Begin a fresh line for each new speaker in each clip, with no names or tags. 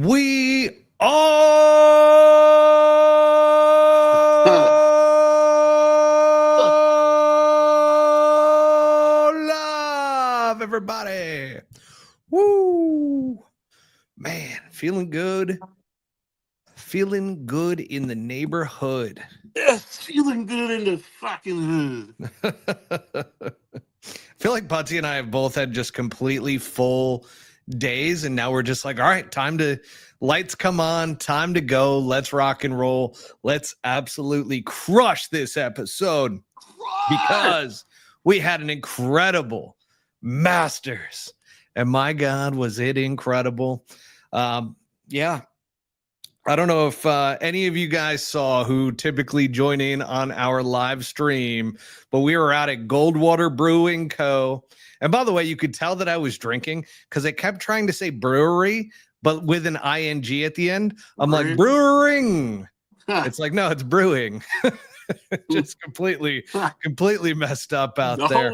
We are live, everybody. Woo! Man, feeling good. Feeling good in the neighborhood.
Yes, feeling good in the fucking hood.
I feel like Butsy and I have both had just completely full days, and now we're just like, all right, time to lights come on, time to go. Let's rock and roll. Let's absolutely crush this episode because we had an incredible Masters, and my God, was it incredible. Yeah. I don't know if any of you guys saw who typically join in on our live stream, but we were out at Goldwater Brewing Co. And by the way, you could tell that I was drinking because it kept trying to say brewery, but with an ing at the end. I'm like, brewing. It's like, no, it's brewing. Just completely messed up out there.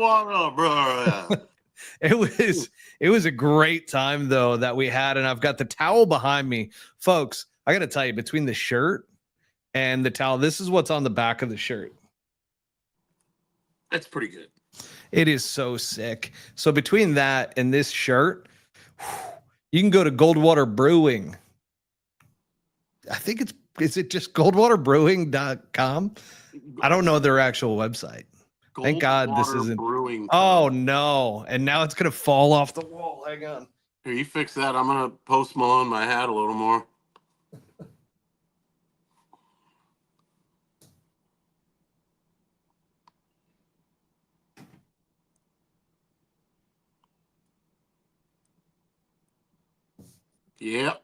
It was a great time though that we had, and I've got the towel behind me, folks. I got to tell you, between the shirt and the towel, this is what's on the back of the shirt.
That's pretty good.
It is so sick. So between that and this shirt, you can go to Goldwater Brewing. I think is it just goldwaterbrewing.com? I don't know their actual website. Thank God this isn't.
Brewing.
Oh, no. And now it's going to fall off the wall. Hang on.
Here, you fix that. I'm going to Post Malone my hat a little more. Yep.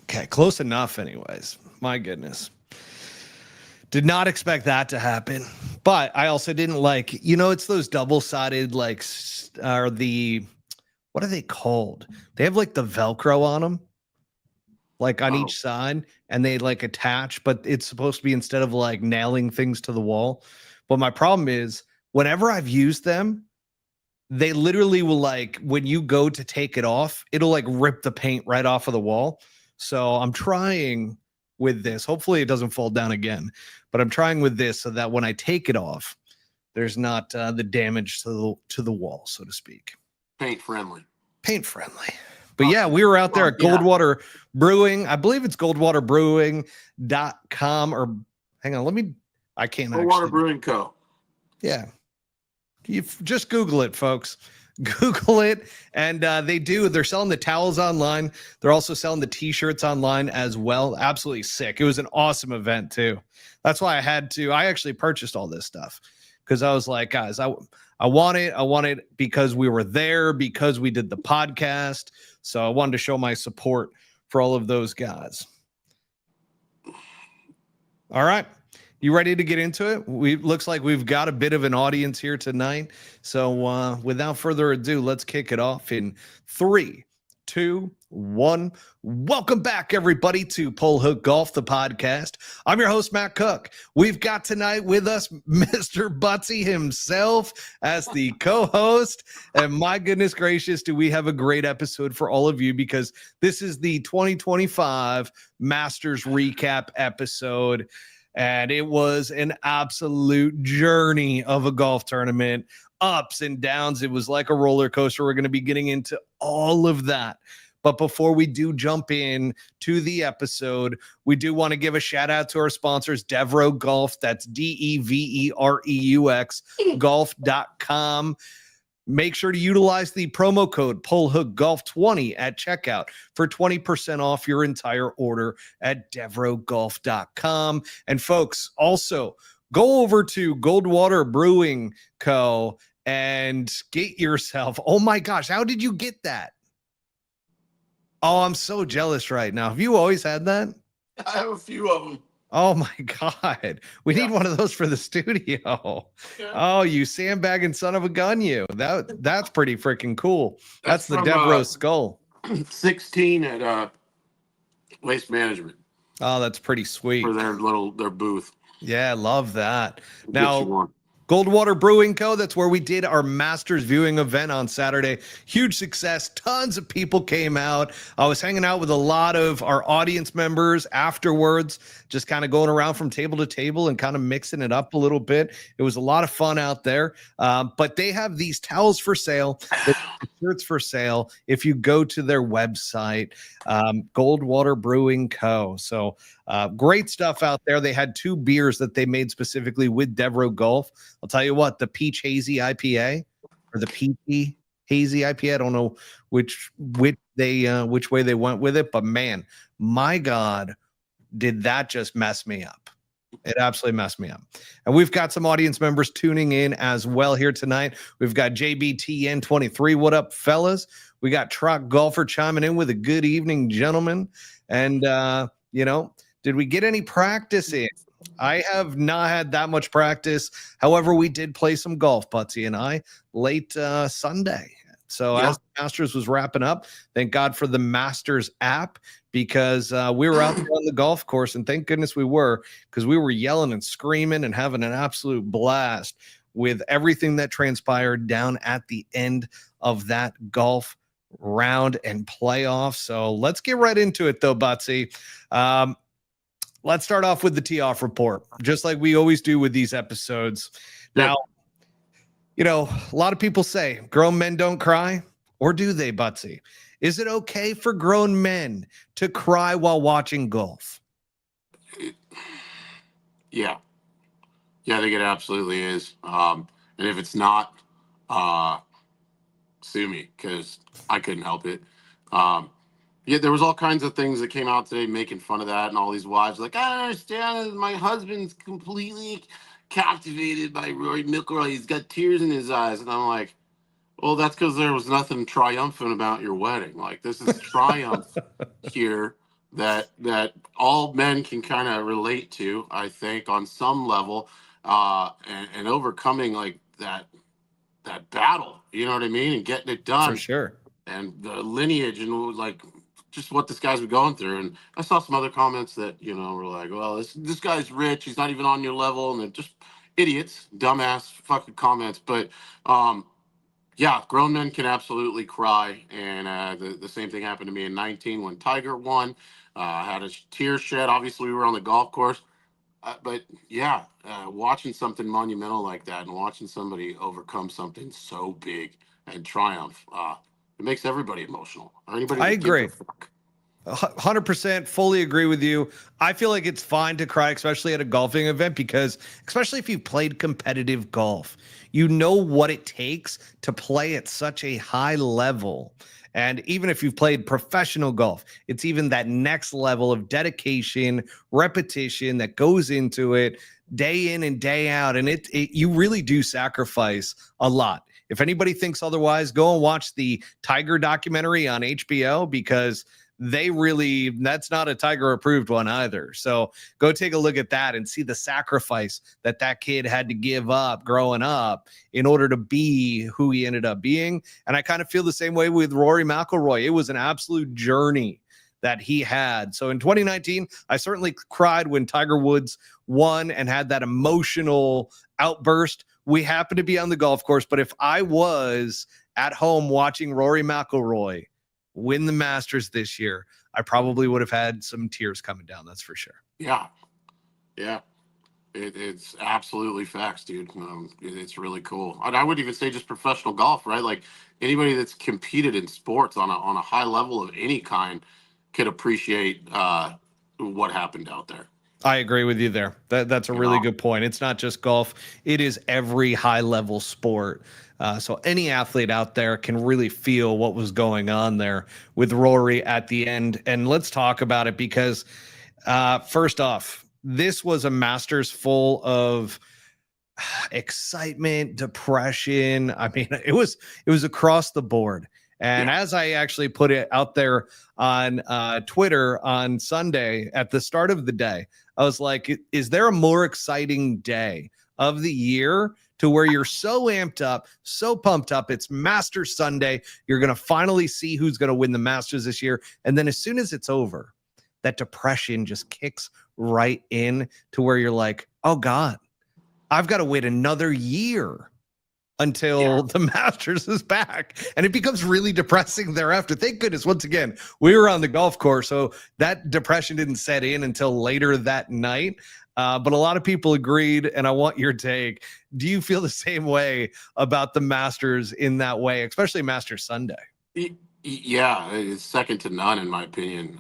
Okay, close enough anyways. My goodness. Did not expect that to happen. But I also didn't like, it's those double-sided, like, are the, what are they called? They have like the Velcro on them, like on each side, and they like attach, but it's supposed to be instead of like nailing things to the wall. But my problem is, whenever I've used them, they literally will, like, when you go to take it off, it'll like rip the paint right off of the wall. So I'm trying with this. Hopefully it doesn't fall down again, but I'm trying with this so that when I take it off, there's not the damage to the wall, so to speak.
Paint friendly.
But yeah, we were out there at Goldwater Brewing. I believe it's goldwaterbrewing.com, or hang on, I can't.
Goldwater Brewing Co.
Yeah. You just Google it, folks. Google it. And they're selling the towels online. They're also selling the t-shirts online as well. Absolutely sick. It was an awesome event too. That's why I actually purchased all this stuff because I was like, guys, I want it because we were there, because we did the podcast. So I wanted to show my support for all of those guys. All right. You ready to get into it? Looks like we've got a bit of an audience here tonight. So without further ado, let's kick it off in 3, 2, 1. Welcome back, everybody, to Pull Hook Golf, the podcast. I'm your host, Matt Cook. We've got tonight with us Mr. Butsy himself as the co-host. And my goodness gracious, do we have a great episode for all of you, because this is the 2025 Masters recap episode. And it was an absolute journey of a golf tournament, ups and downs. It was like a roller coaster. We're going to be getting into all of that. But before we do jump in to the episode, we do want to give a shout out to our sponsors, Devereux Golf. That's DEVEREUX golf.com. Make sure to utilize the promo code PullHookGolf20 at checkout for 20% off your entire order at DevereuxGolf.com. And folks, also go over to Goldwater Brewing Co. and get yourself, oh my gosh, how did you get that? Oh, I'm so jealous right now. Have you always had that?
I have a few of them.
Oh my God. We need one of those for the studio. Yeah. Oh, you sandbagging son of a gun, you. That's pretty freaking cool. That's the Devereux skull.
16 at Waste Management.
Oh, that's pretty sweet.
For their booth.
Yeah, I love that. Now, Goldwater Brewing Co. That's where we did our Masters viewing event on Saturday. Huge success. Tons of people came out. I was hanging out with a lot of our audience members afterwards, just kind of going around from table to table and kind of mixing it up a little bit. It was a lot of fun out there. But they have these towels for sale, shirts for sale if you go to their website, Goldwater Brewing Co. So great stuff out there. They had 2 beers that they made specifically with Devereaux Golf. I'll tell you what, the Peach Hazy IPA or the Peachy Hazy IPA, I don't know which way they went with it, but man, my God, did that just mess me up. It absolutely messed me up. And we've got some audience members tuning in as well here tonight. We've got JBTN23. What up, fellas? We got Truck Golfer chiming in with a good evening, gentlemen. And, did we get any practice in? I have not had that much practice. However, we did play some golf, Butsy and I, late Sunday. So as the Masters was wrapping up, thank God for the Masters app, because we were out there on the golf course, and thank goodness we were, because we were yelling and screaming and having an absolute blast with everything that transpired down at the end of that golf round and playoff. So let's get right into it, though, Butsy. Let's start off with the tee-off report, just like we always do with these episodes. Now, a lot of people say grown men don't cry, or do they, Butsy? Is it okay for grown men to cry while watching golf?
Yeah. Yeah, I think it absolutely is. And if it's not, sue me, because I couldn't help it. Yeah, there was all kinds of things that came out today making fun of that, and all these wives like, I don't understand. My husband's completely captivated by Rory McIlroy. He's got tears in his eyes. And I'm like, well, that's because there was nothing triumphant about your wedding. Like, this is triumph here that all men can kind of relate to, I think, on some level, and overcoming like that battle, you know what I mean, and getting it done.
For sure.
And the lineage and like just what this guy's been going through. And I saw some other comments that, were like, well, this guy's rich. He's not even on your level. And they're just idiots, dumbass fucking comments. But yeah, grown men can absolutely cry. And the same thing happened to me in 19 when Tiger won. I had a tear shed. Obviously, we were on the golf course. But yeah, watching something monumental like that and watching somebody overcome something so big and triumph, it makes everybody emotional. I
agree. 100% fully agree with you. I feel like it's fine to cry, especially at a golfing event, because especially if you've played competitive golf, you know what it takes to play at such a high level. And even if you've played professional golf, it's even that next level of dedication, repetition that goes into it day in and day out. And you really do sacrifice a lot. If anybody thinks otherwise, go and watch the Tiger documentary on HBO, because that's not a Tiger approved one either. So go take a look at that and see the sacrifice that kid had to give up growing up in order to be who he ended up being. And I kind of feel the same way with Rory McIlroy. It was an absolute journey that he had. So in 2019, I certainly cried when Tiger Woods won and had that emotional outburst. We happened to be on the golf course, but if I was at home watching Rory McIlroy win the Masters this year, I probably would have had some tears coming down. That's for sure.
Yeah. It's absolutely facts, dude. It's really cool. And I would even say just professional golf, right? Like anybody that's competed in sports on a high level of any kind could appreciate what happened out there.
I agree with you there. That's a really good point. It's not just golf. It is every high-level sport. So any athlete out there can really feel what was going on there with Rory at the end. And let's talk about it, because first off, this was a Masters full of excitement, depression. I mean, it was across the board. And as I actually put it out there on Twitter on Sunday at the start of the day, I was like, is there a more exciting day of the year to where you're so amped up, so pumped up? It's Masters Sunday. You're going to finally see who's going to win the Masters this year. And then as soon as it's over, that depression just kicks right in to where you're like, oh God, I've got to wait another year until the Masters is back. And it becomes really depressing thereafter. Thank goodness, once again, we were on the golf course, so that depression didn't set in until later that night. But a lot of people agreed, and I want your take. Do you feel the same way about the Masters in that way, especially Masters Sunday?
Yeah, it's second to none in my opinion.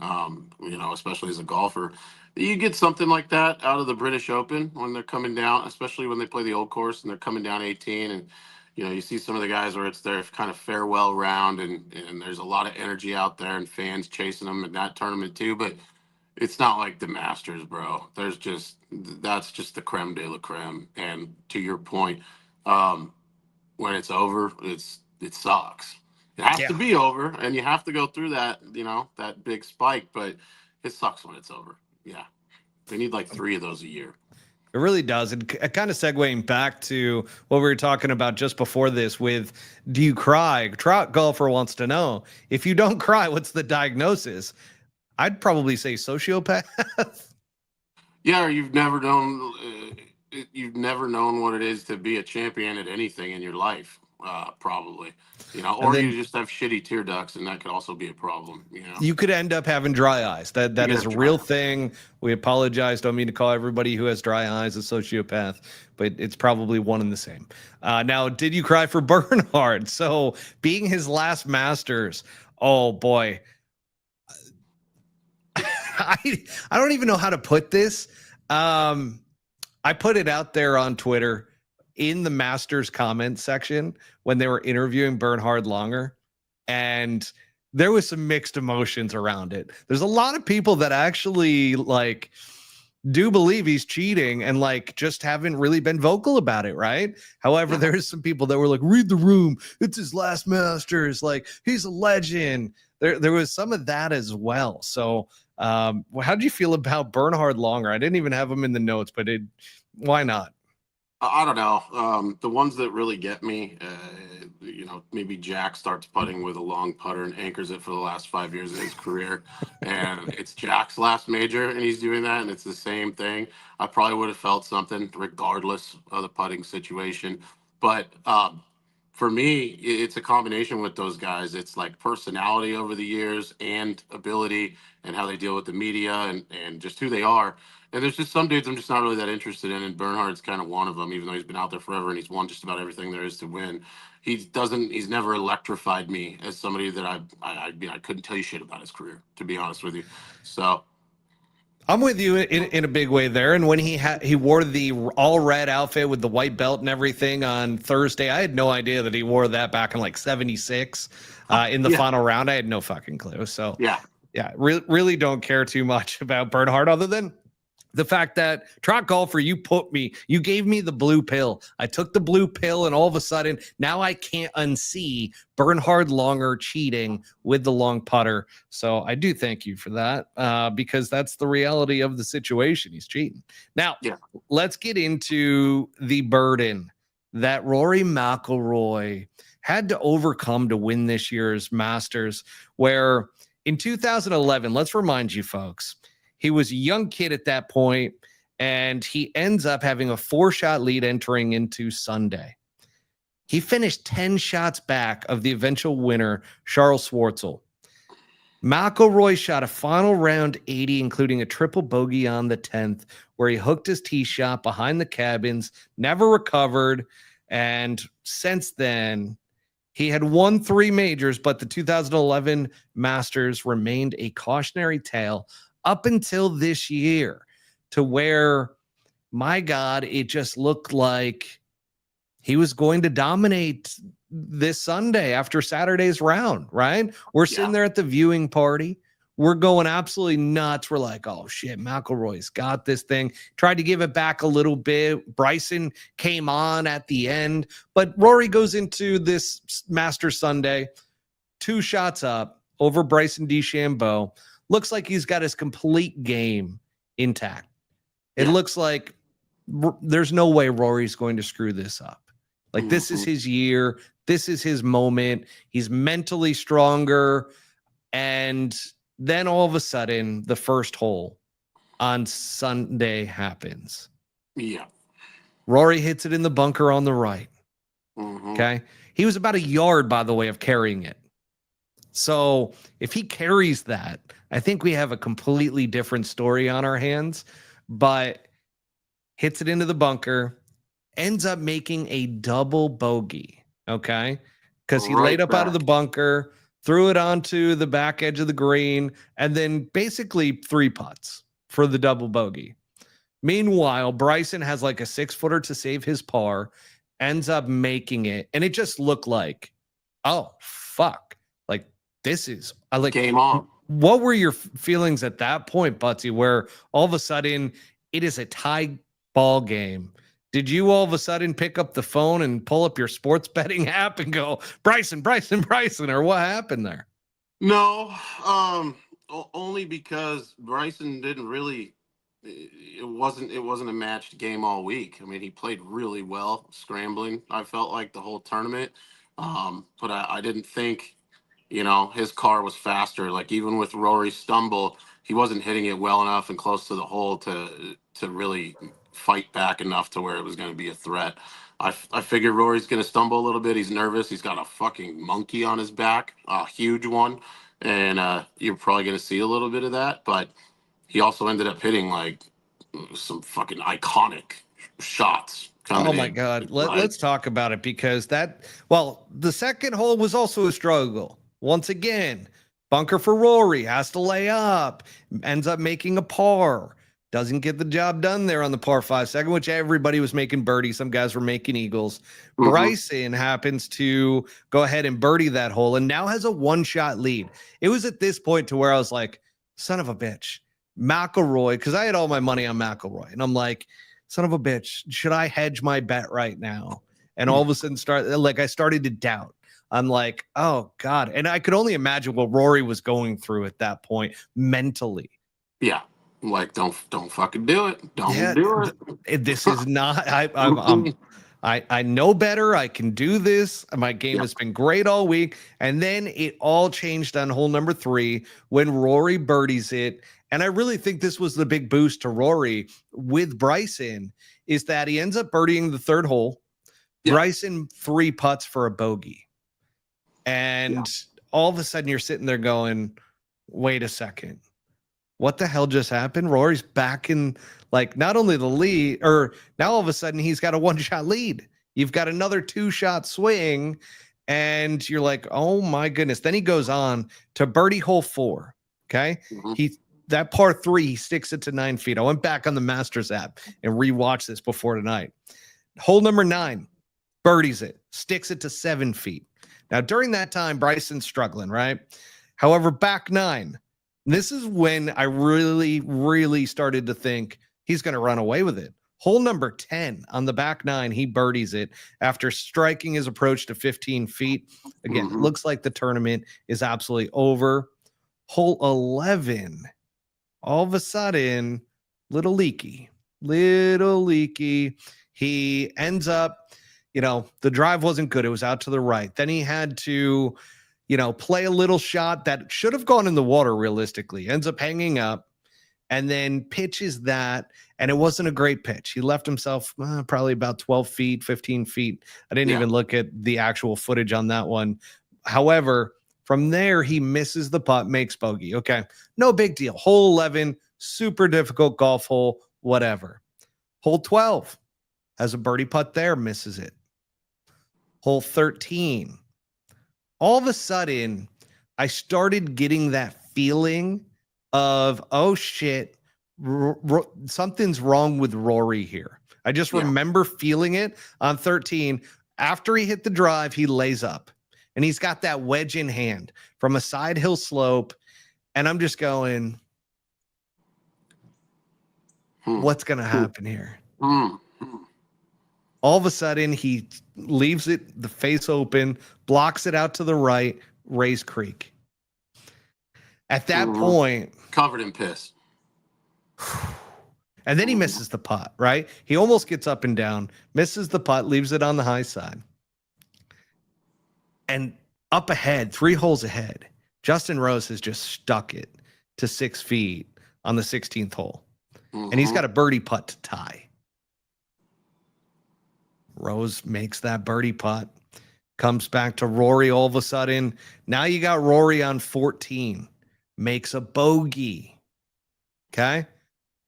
Especially as a golfer, you get something like that out of the British Open when they're coming down, especially when they play the old course and they're coming down 18, and you see some of the guys where it's their kind of farewell round, and there's a lot of energy out there and fans chasing them in that tournament too. But it's not like the Masters, bro. That's just the creme de la creme. And to your point, when it's over, it sucks. It has to be over, and you have to go through that, that big spike, but it sucks when it's over. Yeah. They need like 3 of those a year.
It really does. And kind of segueing back to what we were talking about just before this with, do you cry? Trout golfer wants to know, if you don't cry, what's the diagnosis? I'd probably say sociopath.
Yeah, or you've never known what it is to be a champion at anything in your life, probably. Or you just have shitty tear ducts, and that could also be a problem.
You could end up having dry eyes. That is a real thing. We apologize. Don't mean to call everybody who has dry eyes a sociopath, but it's probably one and the same. Now, did you cry for Bernhard? So being his last Masters, oh boy. I don't even know how to put this. I put it out there on Twitter in the Masters comment section when they were interviewing Bernhard Langer, and there was some mixed emotions around it. There's a lot of people that actually do believe he's cheating and just haven't really been vocal about it, right? However, there's some people that were like, read the room, it's his last Masters, he's a legend. There was some of that as well. So how do you feel about Bernhard Langer? I didn't even have him in the notes, but why not?
I don't know. The ones that really get me, maybe Jack starts putting with a long putter and anchors it for the last 5 years of his career. And it's Jack's last major, and he's doing that, and it's the same thing. I probably would have felt something regardless of the putting situation. But for me, it's a combination with those guys. It's like personality over the years and ability and how they deal with the media and just who they are. And there's just some dudes I'm just not really that interested in, and Bernhard's kind of one of them, even though he's been out there forever and he's won just about everything there is to win. He's never electrified me as somebody that I couldn't tell you shit about his career, to be honest with you. So
I'm with you in a big way there. And when he wore the all red outfit with the white belt and everything on Thursday, I had no idea that he wore that back in 76 in the final round. I had no fucking clue. So yeah, really don't care too much about Bernhard other than the fact that Trot Golfer, you gave me the blue pill. I took the blue pill, and all of a sudden, now I can't unsee Bernhard Langer cheating with the long putter. So I do thank you for that, because that's the reality of the situation. He's cheating. Now, let's get into the burden that Rory McIlroy had to overcome to win this year's Masters, where in 2011, let's remind you folks, he was a young kid at that point, and he ends up having a 4-shot lead entering into Sunday. He finished 10 shots back of the eventual winner, Charles Schwartzel. McIlroy shot a final round 80, including a triple bogey on the 10th, where he hooked his tee shot behind the cabins, never recovered, and since then, he had won 3 majors, but the 2011 Masters remained a cautionary tale up until this year, to where, my God, it just looked like he was going to dominate this Sunday after Saturday's round, right? We're sitting there at the viewing party. We're going absolutely nuts. We're like, oh shit, McIlroy's got this thing. Tried to give it back a little bit. Bryson came on at the end, but Rory goes into this Masters Sunday 2 shots up over Bryson DeChambeau. Looks like he's got his complete game intact. It looks like there's no way Rory's going to screw this up. This is his year. This is his moment. He's mentally stronger. And then all of a sudden, the first hole on Sunday happens.
Yeah.
Rory hits it in the bunker on the right.
Mm-hmm.
Okay. He was about a yard, by the way, of carrying it. So if he carries that, I think we have a completely different story on our hands. But hits it into the bunker, ends up making a double bogey. Okay. Because he laid up out of the bunker, threw it onto the back edge of the green, and then basically 3 putts for the double bogey. Meanwhile, Bryson has like a 6-footer to save his par, ends up making it, and it just looked like, oh fuck, like this is like
game on.
What were your feelings at that point, Butsy, where all of a sudden it is a tie ball game? Did you all of a sudden pick up the phone and pull up your sports betting app and go, Bryson, or what happened there?
No, only because Bryson didn't really. It wasn't a matched game all week. I mean, he played really well scrambling. I felt like the whole tournament, but I didn't think, his car was faster. Like even with Rory's stumble, he wasn't hitting it well enough and close to the hole to really fight back enough to where it was going to be a threat. I figured Rory's going to stumble a little bit. He's nervous. He's got a fucking monkey on his back, a huge one, and you're probably going to see a little bit of that, but. He also ended up hitting like some fucking iconic shots.
Oh my God. Let's talk about it because the second hole was also a struggle. Once again, bunker for Rory, has to lay up, ends up making a par. Doesn't get the job done there on the par 5 second, which everybody was making birdie. Some guys were making eagles. Mm-hmm. Bryson happens to go ahead and birdie that hole and now has a 1-shot lead. It was at this point to where I was like, son of a bitch. McIlroy, because I had all my money on McIlroy, and I'm like, son of a bitch, should I hedge my bet right now? And all of a sudden I started to doubt. I'm like, oh God. And I could only imagine what Rory was going through at that point mentally.
Yeah. Like, don't fucking do it. Don't do
it. This is not, I know better. I can do this. My game has been great all week. And then it all changed on hole number 3 when Rory birdies it. And I really think this was the big boost to Rory with Bryson is that he ends up birdieing the 3rd hole. Yeah. Bryson 3 putts for a bogey. And all of a sudden you're sitting there going, wait a second. What the hell just happened? Rory's back in like not only the lead, or now all of a sudden he's got a 1-shot lead. You've got another 2-shot swing and you're like, oh my goodness. Then he goes on to birdie hole 4. Okay. Mm-hmm. That par 3, he sticks it to 9 feet. I went back on the Masters app and rewatched this before tonight. Hole number 9, birdies it, sticks it to 7 feet. Now, during that time, Bryson's struggling, right? However, back 9, this is when I really, really started to think he's going to run away with it. Hole number 10 on the back 9, he birdies it after striking his approach to 15 feet. Again, it looks like the tournament is absolutely over. Hole 11. All of a sudden, little leaky. He ends up, the drive wasn't good. It was out to the right. Then he had to, play a little shot that should have gone in the water realistically. Ends up hanging up and then pitches that. And it wasn't a great pitch. He left himself probably about 12 feet, 15 feet. I didn't even look at the actual footage on that one. However, from there, he misses the putt, makes bogey. Okay, no big deal. Hole 11, super difficult golf hole, whatever. Hole 12 has a birdie putt there, misses it. Hole 13. All of a sudden, I started getting that feeling of, oh shit, something's wrong with Rory here. I just remember feeling it on 13. After he hit the drive, he lays up. And he's got that wedge in hand from a side hill slope. And I'm just going, what's going to happen here? All of a sudden, he leaves it, the face open, blocks it out to the right, Rays Creek. At that point.
Covered in piss.
And then he misses the putt, right? He almost gets up and down, misses the putt, leaves it on the high side. And up ahead, 3 holes ahead, Justin Rose has just stuck it to 6 feet on the 16th hole. And he's got a birdie putt to tie. Rose makes that birdie putt. Comes back to Rory all of a sudden. Now you got Rory on 14. Makes a bogey. Okay?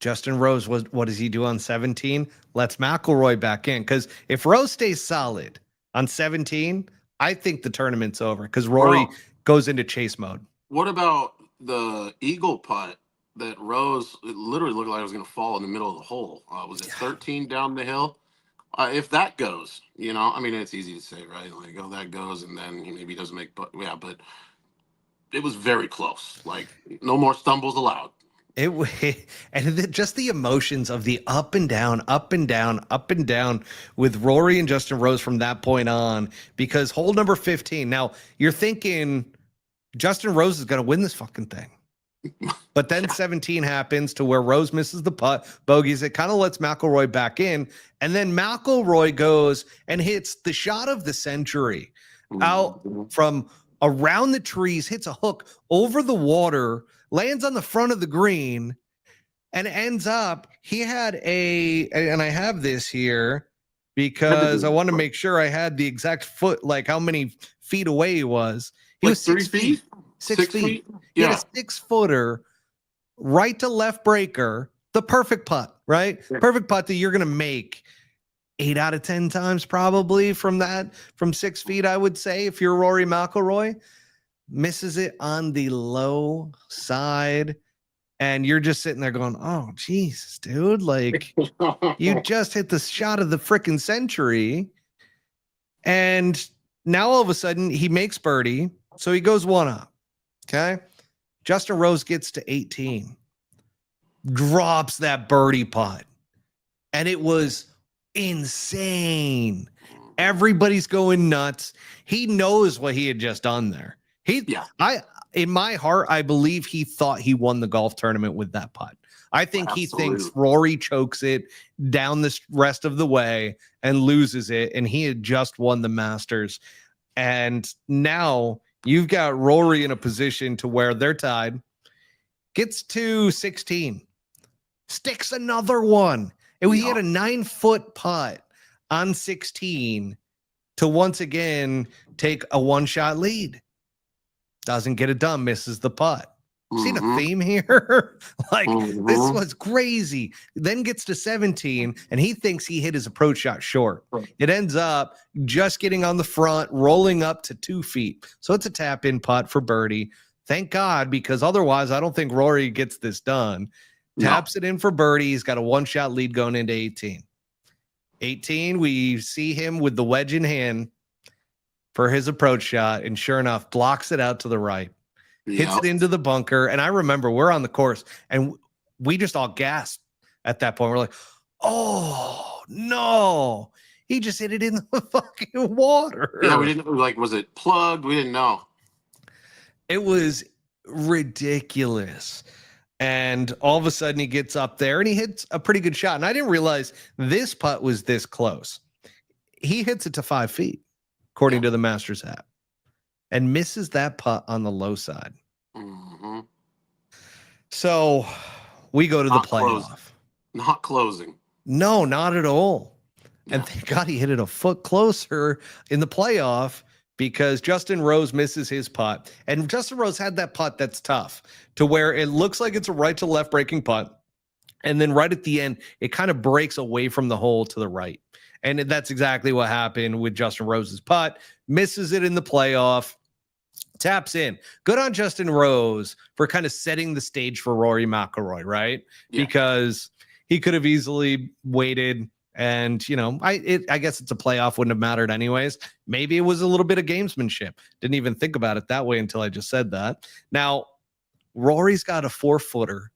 Justin Rose, what does he do on 17? Lets McIlroy back in. Because if Rose stays solid on 17, I think the tournament's over. Because Rory goes into chase mode.
What about the eagle putt that Rose, it literally looked like it was going to fall in the middle of the hole? Was it 13 down the hill? If that goes, I mean, it's easy to say, right? Like, oh, that goes, and then maybe he doesn't make, but it was very close. Like, no more stumbles allowed.
Just the emotions of the up and down, up and down, up and down with Rory and Justin Rose from that point on, because hole number 15. Now you're thinking Justin Rose is going to win this fucking thing. But then 17 happens to where Rose misses the putt, bogeys. It kind of lets McIlroy back in. And then McIlroy goes and hits the shot of the century out from around the trees, hits a hook over the water, lands on the front of the green, and ends up, he had and I have this here because I want to make sure I had the exact foot, like how many feet away he was. He was 6 feet. 6 feet.
Yeah.
He had a 6-footer, right to left breaker, the perfect putt, right? Yeah. Perfect putt that you're going to make 8 out of 10 times probably from 6 feet, I would say, if you're Rory McIlroy. Misses it on the low side, and you're just sitting there going, oh, Jesus, dude. Like, you just hit the shot of the freaking century. And now all of a sudden he makes birdie. So he goes 1 up. Okay. Justin Rose gets to 18, drops that birdie putt, and it was insane. Everybody's going nuts. He knows what he had just done there. In my heart, I believe he thought he won the golf tournament with that putt. I think he thinks Rory chokes it down the rest of the way and loses it, and he had just won the Masters. And now you've got Rory in a position to where they're tied, gets to 16, sticks another one. He had a 9-foot putt on 16 to once again take a 1-shot lead. Doesn't get it done, misses the putt. Seen a theme here? This was crazy. Then gets to 17, and he thinks he hit his approach shot short. It ends up just getting on the front, rolling up to 2 feet. So it's a tap-in putt for birdie. Thank God, because otherwise I don't think Rory gets this done. Taps it in for birdie. He's got a 1-shot lead going into 18. 18, we see him with the wedge in hand for his approach shot, and sure enough, blocks it out to the right. Hits it into the bunker. And I remember we're on the course and we just all gasped at that point. We're like, oh no, he just hit it in the fucking water.
Yeah, we didn't was it plugged? We didn't know.
It was ridiculous. And all of a sudden he gets up there and he hits a pretty good shot. And I didn't realize this putt was this close. He hits it to 5 feet, according to the Masters app, and misses that putt on the low side. So we go to the playoff.
Not closing.
No, not at all. And thank God he hit it a foot closer in the playoff, because Justin Rose misses his putt. And Justin Rose had that putt that's tough, to where it looks like it's a right to left breaking putt. And then right at the end, it kind of breaks away from the hole to the right. And that's exactly what happened with Justin Rose's putt. Misses it in the playoff. Taps in. Good on Justin Rose for kind of setting the stage for Rory McIlroy, right? Yeah. Because he could have easily waited, and I guess it's a playoff, wouldn't have mattered anyways. Maybe it was a little bit of gamesmanship. Didn't even think about it that way until I just said that. Now, Rory's got a 4-footer,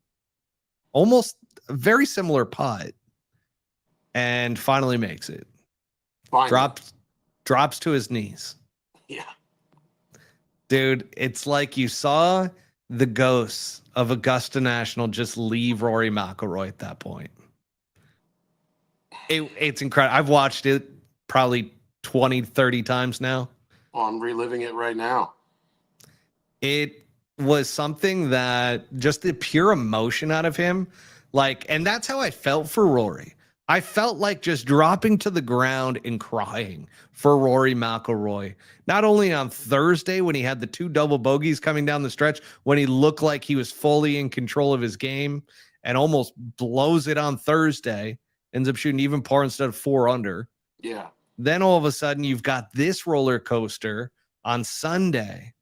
almost a very similar putt, and finally makes it. Drops to his knees.
Yeah.
Dude, it's like you saw the ghosts of Augusta National just leave Rory McIlroy at that point. It's incredible. I've watched it probably 20, 30 times now.
Oh, I'm reliving it right now.
It was something that just the pure emotion out of him, and that's how I felt for Rory. I felt like just dropping to the ground and crying for Rory McIlroy. Not only on Thursday when he had the 2 double bogeys coming down the stretch, when he looked like he was fully in control of his game and almost blows it on Thursday, ends up shooting even par instead of 4 under.
Yeah.
Then all of a sudden you've got this roller coaster on Sunday.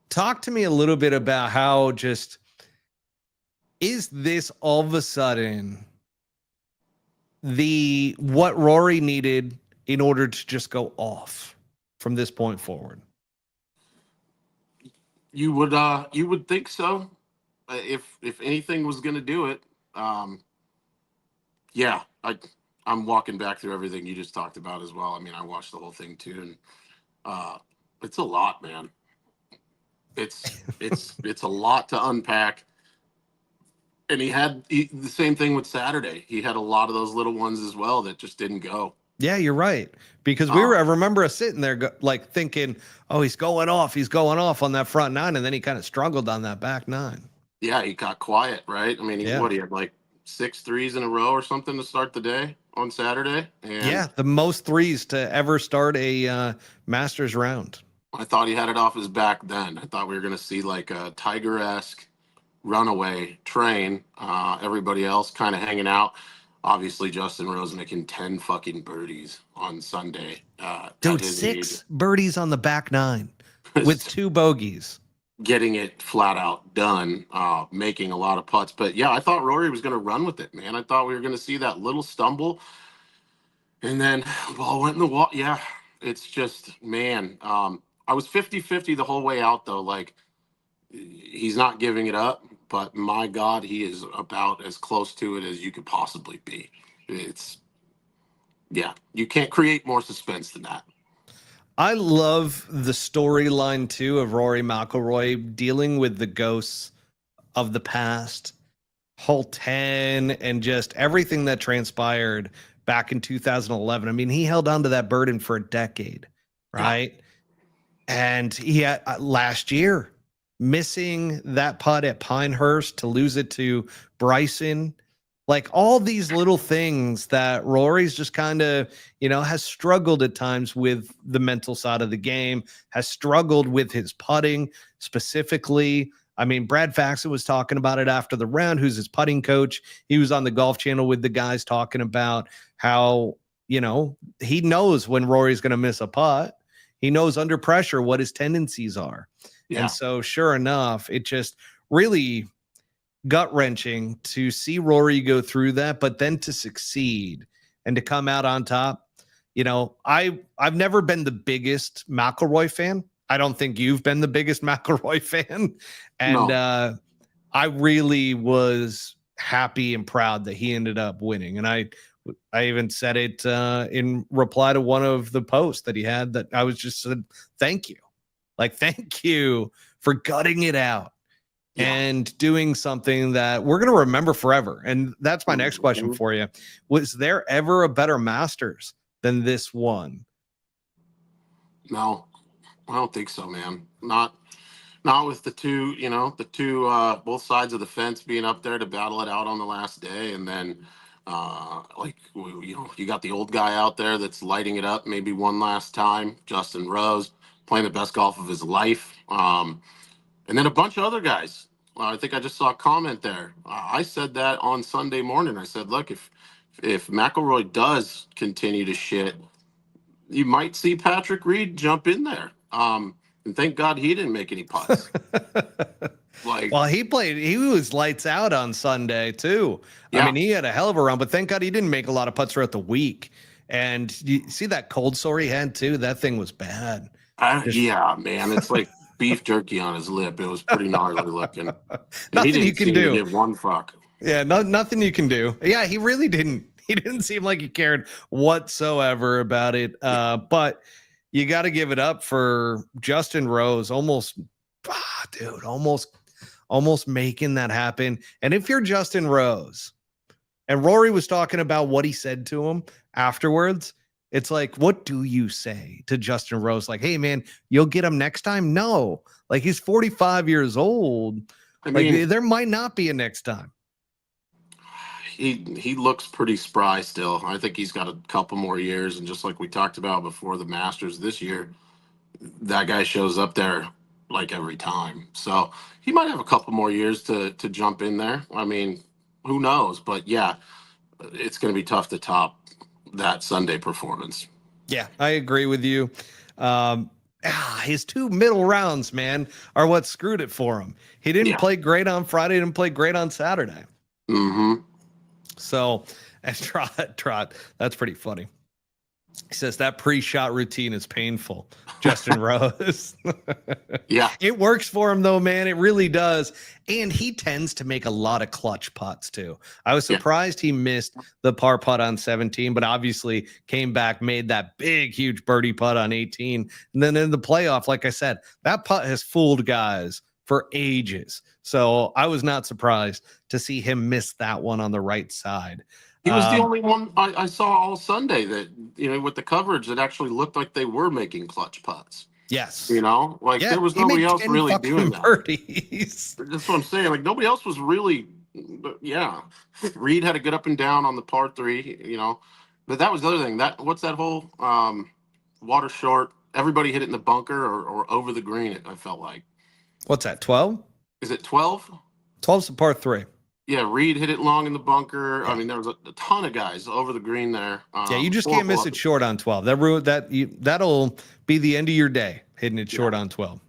Talk to me a little bit about how just is this all of a sudden what Rory needed in order to just go off from this point forward?
You would think so. If anything was going to do it, yeah, I'm walking back through everything you just talked about as well. I mean, I watched the whole thing too, and it's a lot, man. It's a lot to unpack. And he had the same thing with Saturday. He had a lot of those little ones as well that just didn't go.
Yeah, you're right. Because I remember us sitting there like thinking, oh, he's going off on that front 9. And then he kind of struggled on that back 9.
Yeah, he got quiet, right? I mean, he had like 6 threes in a row or something to start the day on Saturday. And
yeah, the most threes to ever start a Masters round.
I thought he had it off his back then. I thought we were going to see like a Tiger-esque runaway train. Everybody else kind of hanging out. Obviously, Justin Rose making 10 fucking birdies on Sunday.
Dude, 6 birdies on the back 9 with 2 bogeys.
Getting it flat out done, making a lot of putts. But yeah, I thought Rory was going to run with it, man. I thought we were going to see that little stumble. And then ball went in the wall. Yeah, it's just, man. I was 50-50 the whole way out, though. Like, he's not giving it up. But my God, he is about as close to it as you could possibly be. Yeah, you can't create more suspense than that.
I love the storyline, too, of Rory McIlroy dealing with the ghosts of the past, hole 10, and just everything that transpired back in 2011. I mean, he held on to that burden for a decade, right? Yeah. And he had last year, missing that putt at Pinehurst to lose it to Bryson, like all these little things that Rory's just kind of, has struggled at times with the mental side of the game, has struggled with his putting specifically. I mean, Brad Faxon was talking about it after the round, who's his putting coach. He was on the Golf Channel with the guys talking about how, he knows when Rory's going to miss a putt. He knows under pressure what his tendencies are. Yeah. And so sure enough, it just really gut-wrenching to see Rory go through that, but then to succeed and to come out on top. I've never been the biggest McIlroy fan. I don't think you've been the biggest McIlroy fan. And no. I really was happy and proud that he ended up winning. And I even said it in reply to one of the posts that he had, that I was just said, thank you. Like, thank you for gutting it out and doing something that we're going to remember forever. And that's my next question for you. Was there ever a better Masters than this one?
No, I don't think so, man. Not with the two, both sides of the fence being up there to battle it out on the last day. And then, you got the old guy out there that's lighting it up maybe one last time, Justin Rose, playing the best golf of his life. And then a bunch of other guys. I think I just saw a comment there. I said that on Sunday morning. I said, look, if McIlroy does continue to shit, you might see Patrick Reed jump in there. And thank God he didn't make any putts.
Well, he was lights out on Sunday too. Yeah. I mean, he had a hell of a run, but thank God he didn't make a lot of putts throughout the week. And you see that cold sore he had too? That thing was bad.
Yeah, man. It's like beef jerky on his lip. It was pretty gnarly looking.
Nothing you can do.
He didn't give one fuck.
Yeah, nothing you can do. Yeah, he really didn't. He didn't seem like he cared whatsoever about it. But you got to give it up for Justin Rose, almost making that happen. And if you're Justin Rose, and Rory was talking about what he said to him afterwards, it's like, what do you say to Justin Rose? Like, hey, man, you'll get him next time? No. Like, he's 45 years old. I mean, there might not be a next time.
he looks pretty spry still. I think he's got a couple more years, and just like we talked about before the Masters this year, that guy shows up there like every time. So he might have a couple more years to jump in there. I mean, who knows? But yeah, it's going to be tough to top that Sunday performance.
Yeah, I agree with you. His 2 middle rounds, man, are what screwed it for him. He didn't play great on Friday, didn't play great on Saturday.
Mm-hmm.
So, and Trot, that's pretty funny. He says that pre-shot routine is painful. Justin Rose.
Yeah.
It works for him though, man. It really does. And he tends to make a lot of clutch putts too. I was surprised he missed the par putt on 17, but obviously came back, made that big, huge birdie putt on 18. And then in the playoff, like I said, that putt has fooled guys for ages. So I was not surprised to see him miss that one on the right side.
He was the only one I saw all Sunday that, with the coverage that actually looked like they were making clutch putts.
Yes.
There was nobody else really doing that.
Birdies.
That's what I'm saying. Like, nobody else was really, Reed had a good up and down on the par 3, But that was the other thing. What's that hole? Water short. Everybody hit it in the bunker or over the green, I felt like.
What's that, 12?
Is it 12?
12's a par 3.
Yeah, Reed hit it long in the bunker. I mean, there was a ton of guys over the green there.
You just can't miss it short on 12. That'll be the end of your day, hitting it short on 12.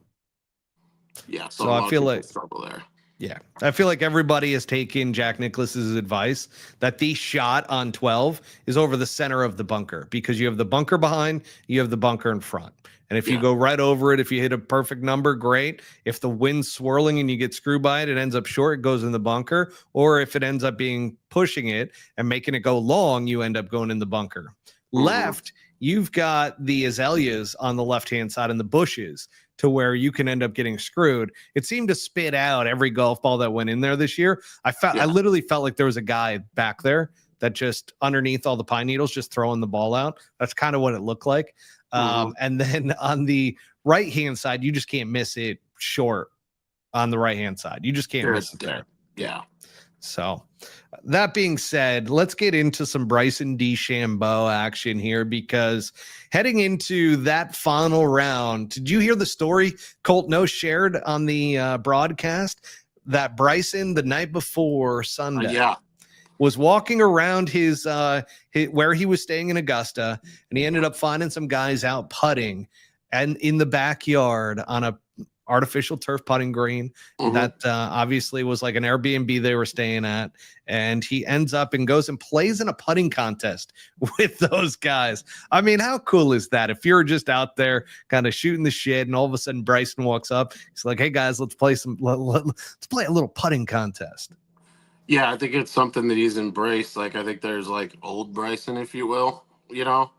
Yeah,
so I feel like
struggle there.
Yeah, I feel like everybody has taken Jack Nicklaus's advice that the shot on 12 is over the center of the bunker because you have the bunker behind, you have the bunker in front. And if you go right over it, if you hit a perfect number, great. If the wind's swirling and you get screwed by it, it ends up short, it goes in the bunker. Or if it ends up being pushing it and making it go long, you end up going in the bunker. Mm-hmm. Left, you've got the azaleas on the left-hand side and the bushes to where you can end up getting screwed. It seemed to spit out every golf ball that went in there this year. I literally felt like there was a guy back there that just underneath all the pine needles, just throwing the ball out. That's kind of what it looked like. And then on the right-hand side, you just can't miss it short on the right-hand side. You just can't miss it there.
Yeah.
So that being said, let's get into some Bryson DeChambeau action here because heading into that final round, did you hear the story Colt No shared on the broadcast that Bryson the night before Sunday was walking around his where he was staying in Augusta, and he ended up finding some guys out putting and in the backyard on a artificial turf putting green that obviously was like an Airbnb they were staying at, and he ends up and goes and plays in a putting contest with those guys. I mean, how cool is that? If you're just out there kind of shooting the shit and all of a sudden Bryson walks up, he's like, hey guys, let's play a little putting contest.
Yeah, I think it's something that he's embraced. Like, I think there's like old Bryson, if you will,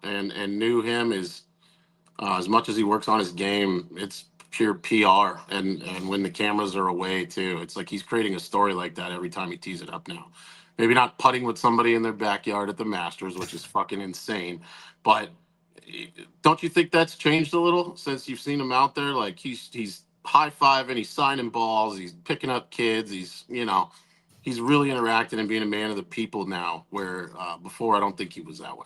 and new him is as much as he works on his game, it's pure PR. And when the cameras are away too, it's like he's creating a story like that every time he tees it up now. Maybe not putting with somebody in their backyard at the Masters, which is fucking insane. But don't you think that's changed a little since you've seen him out there? Like he's high-fiving, he's signing balls, he's picking up kids, he's really interacting and being a man of the people now, where before I don't think he was that way.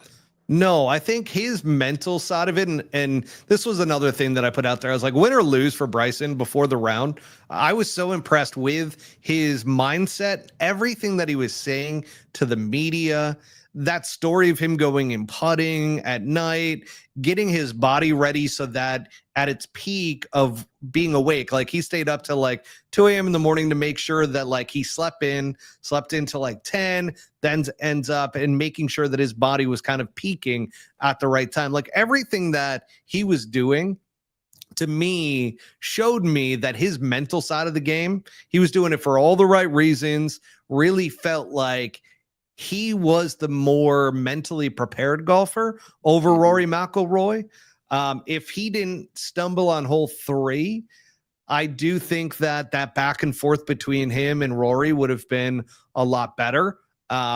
No, I think his mental side of it, and this was another thing that I put out there. I was like, win or lose for Bryson before the round. I was so impressed with his mindset, everything that he was saying to the media, that story of him going and putting at night, getting his body ready so that at its peak of being awake, like he stayed up till like 2 a.m. in the morning to make sure that like he slept into like 10, then ends up and making sure that his body was kind of peaking at the right time. Like everything that he was doing to me showed me that his mental side of the game, he was doing it for all the right reasons, really felt like he was the more mentally prepared golfer over Rory McIlroy. If he didn't stumble on hole 3, I do think that back and forth between him and Rory would have been a lot better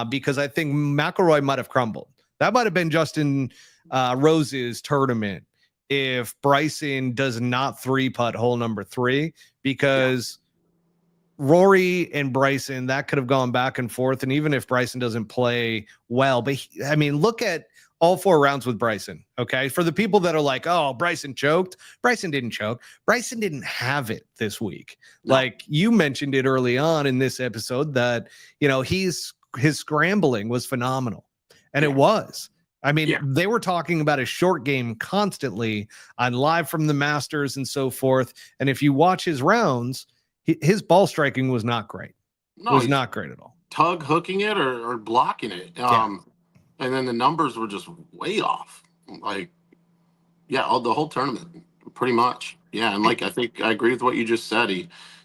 because I think McIlroy might have crumbled. That might have been Justin Rose's tournament if Bryson does not 3-putt hole number 3 because Rory and Bryson, that could have gone back and forth. And even if Bryson doesn't play well, but I mean, look at all 4 rounds with Bryson. Okay. For the people that are like, oh, Bryson choked. Bryson didn't choke. Bryson didn't have it this week. No. Like you mentioned it early on in this episode that, his scrambling was phenomenal. And it was. I mean, they were talking about his short game constantly on Live from the Masters and so forth. And if you watch his rounds, his ball striking was not great. No, was not great at all.
Tug hooking it or blocking it. And then the numbers were just way off. Like, the whole tournament, pretty much. Yeah, and I think I agree with what you just said.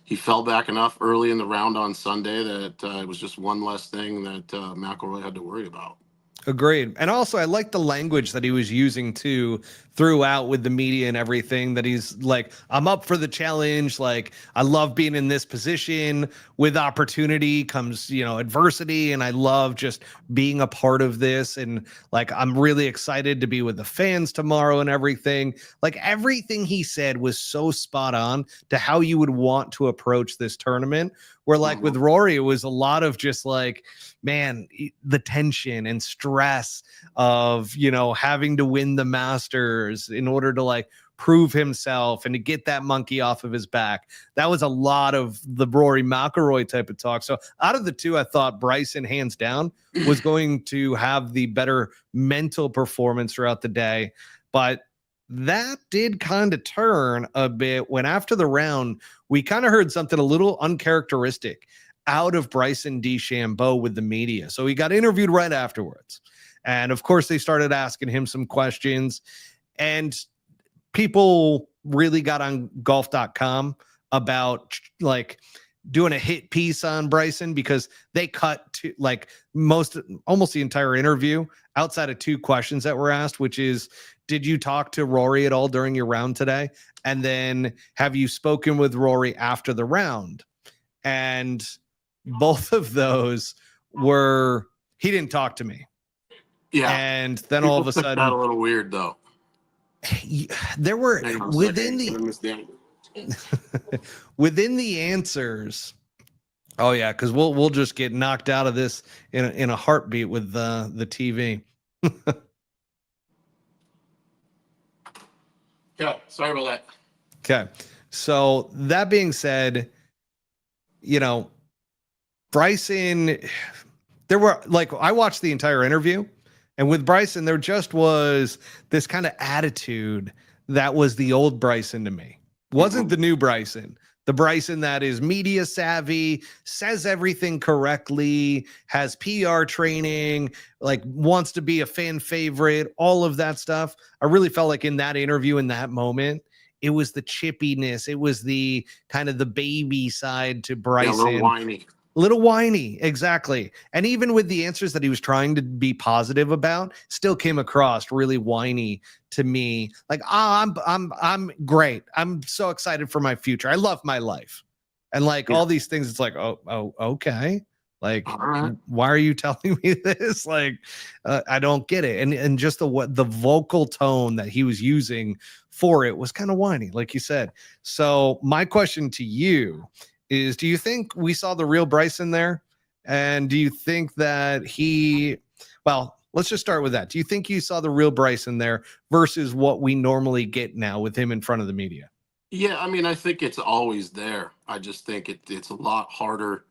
He fell back enough early in the round on Sunday that it was just one less thing that McIlroy had to worry about.
Agreed. And also, I like the language that he was using too throughout with the media and everything, that he's like, I'm up for the challenge. Like, I love being in this position. With opportunity comes, adversity. And I love just being a part of this. And like, I'm really excited to be with the fans tomorrow and everything. Like, everything he said was so spot on to how you would want to approach this tournament. Where like with Rory, it was a lot of just like, man, the tension and stress of, having to win the Masters in order to like prove himself and to get that monkey off of his back. That was a lot of the Rory McIlroy type of talk. So out of the two, I thought Bryson, hands down, was going to have the better mental performance throughout the day. But that did kind of turn a bit when after the round, we kind of heard something a little uncharacteristic out of Bryson DeChambeau with the media. So he got interviewed right afterwards. And of course, they started asking him some questions. And people really got on golf.com about like doing a hit piece on Bryson, because they cut to like almost the entire interview outside of 2 questions that were asked, which is, did you talk to Rory at all during your round today? And then, have you spoken with Rory after the round? And both of those were, he didn't talk to me.
Yeah.
And then all of a sudden,
that a little weird though.
There were within the answers. Oh yeah, because we'll just get knocked out of this in a heartbeat with the TV.
Yeah, sorry about that.
Okay, so that being said, Bryson, there were like, I watched the entire interview, and with Bryson, there just was this kind of attitude that was the old Bryson to me. Wasn't the new Bryson. The Bryson that is media savvy, says everything correctly, has PR training, like wants to be a fan favorite, all of that stuff. I really felt like in that interview, in that moment, it was the chippiness. It was the kind of the baby side to Bryson.
Yeah, a
little whiny. Exactly. And even with the answers that he was trying to be positive about, still came across really whiny to me. Like, I'm great. I'm so excited for my future. I love my life. And like all these things, it's like, oh, okay. Like, why are you telling me this? Like, I don't get it. And just the vocal tone that he was using for it was kind of whiny, like you said. So my question to you is, do you think we saw the real Bryson there? And do you think that let's just start with that. Do you think you saw the real Bryson there versus what we normally get now with him in front of the media?
Yeah, I mean, I think it's always there. I just think it's a lot harder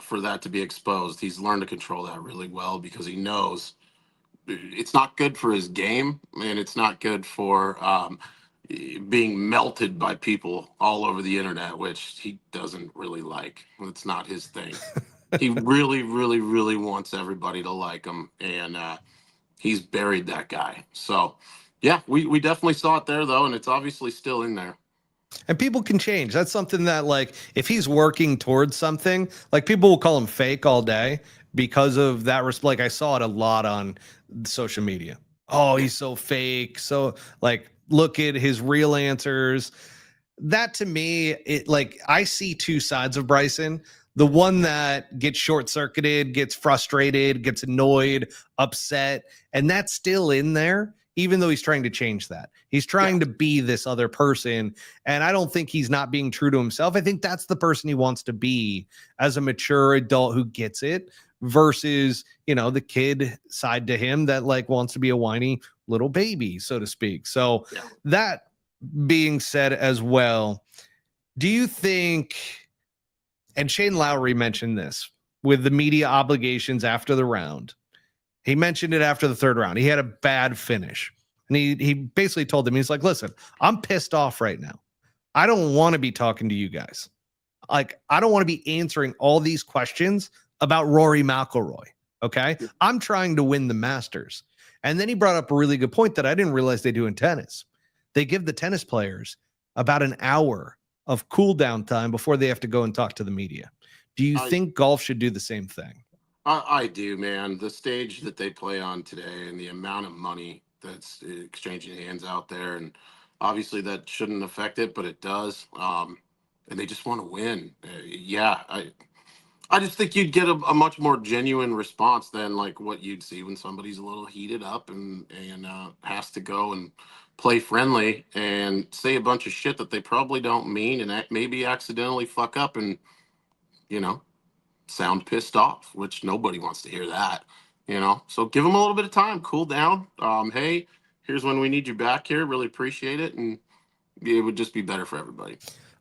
for that to be exposed. He's learned to control that really well because he knows it's not good for his game, and it's not good for being melted by people all over the internet, which he doesn't really like. It's not his thing. He really, really, really wants everybody to like him, and he's buried that guy. So, yeah, we definitely saw it there, though, and it's obviously still in there.
And people can change. That's something that, like, if he's working towards something, like, people will call him fake all day because of that. Like, I saw it a lot on social media. Oh, he's so fake. So, like, look at his real answers. That, to me, I see 2 sides of Bryson. The one that gets short-circuited, gets frustrated, gets annoyed, upset, and that's still in there. even though he's trying to change that. He's trying to be this other person. And I don't think he's not being true to himself. I think that's the person he wants to be as a mature adult who gets it versus, you know, the kid side to him that like wants to be a whiny little baby, so to speak. So that being said as well, do you think, and Shane Lowry mentioned this with the media obligations after the round, he mentioned it after the third round. He had a bad finish. And he basically told them, he's like, listen, I'm pissed off right now. I don't want to be talking to you guys. Like, I don't want to be answering all these questions about Rory McIlroy. Okay. I'm trying to win the Masters. And then he brought up a really good point that I didn't realize they do in tennis. They give the tennis players about an hour of cool down time before they have to go and talk to the media. Do you think golf should do the same thing?
I do, man. The stage that they play on today and the amount of money that's exchanging hands out there, and obviously that shouldn't affect it, but it does. And they just want to win. I just think you'd get a much more genuine response than like what you'd see when somebody's a little heated up and has to go and play friendly and say a bunch of shit that they probably don't mean and maybe accidentally fuck up and, you know, sound pissed off, which nobody wants to hear that, you know. So give them a little bit of time, cool down. Hey, here's when we need you back here. Really appreciate it. And it would just be better for everybody.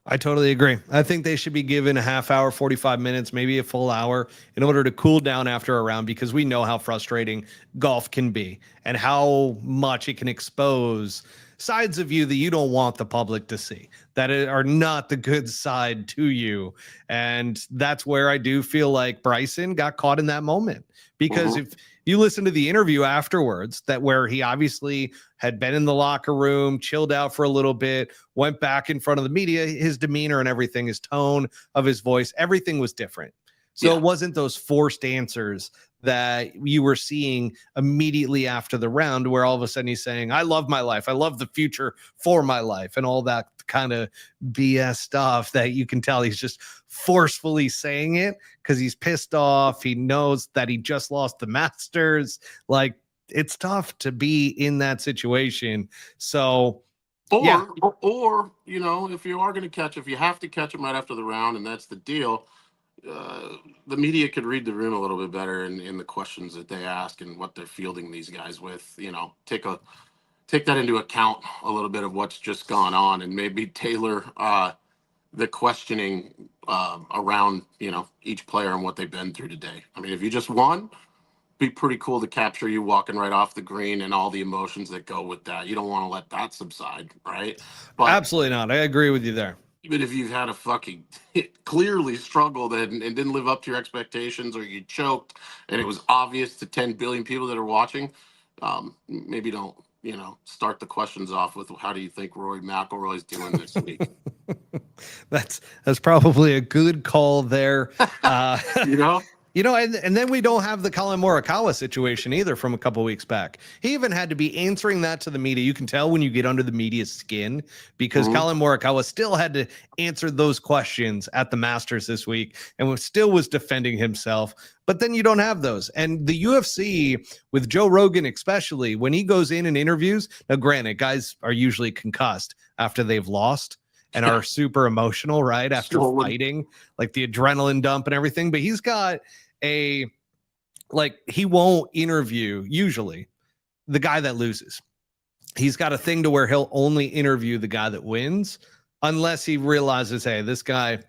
I totally agree. I think they should be given a half hour, 45 minutes, maybe a full hour in order to cool down after a round, because we know how frustrating golf can be and how much it can expose sides of you that you don't want the public to see, that are not the good side to you. And that's where I do feel like Bryson got caught in that moment, because if you listen to the interview afterwards, that where he obviously had been in the locker room, chilled out for a little bit, went back in front of the media, his demeanor and everything, his tone of his voice, everything was different. So it wasn't those forced answers that you were seeing immediately after the round, where all of a sudden he's saying, I love my life. I love the future for my life, and all that kind of BS stuff that you can tell he's just forcefully saying it because he's pissed off. He knows that he just lost the Masters. Like, it's tough to be in that situation. So,
or you know, if you are going to catch, if you have to catch him right after the round, and that's the deal, the media could read the room a little bit better in the questions that they ask and what they're fielding these guys with. You know, take that into account a little bit of what's just gone on, and maybe tailor the questioning around, you know, each player and what they've been through today. I mean, if you just won, be pretty cool to capture you walking right off the green and all the emotions that go with that. You don't want to let that subside, right? But
absolutely not. I agree with you there.
even if you've had a fucking clearly struggled and didn't live up to your expectations, or you choked and it was obvious to 10 billion people that are watching, maybe don't, you know, start the questions off with, how do you think Rory McIlroy is doing this week?
That's probably a good call there.
You know,
and then we don't have the Colin Morikawa situation either from a couple weeks back. He even had to be answering that to the media. You can tell when you get under the media's skin, because Colin Morikawa still had to answer those questions at the Masters this week and still was defending himself. But then you don't have those. And the UFC, with Joe Rogan especially, when he goes in and interviews, now granted, guys are usually concussed after they've lost and are super emotional, right? After fighting, like the adrenaline dump and everything. But he's got he won't interview usually the guy that loses. He's got a thing to where he'll only interview the guy that wins, unless he realizes, hey, this guy,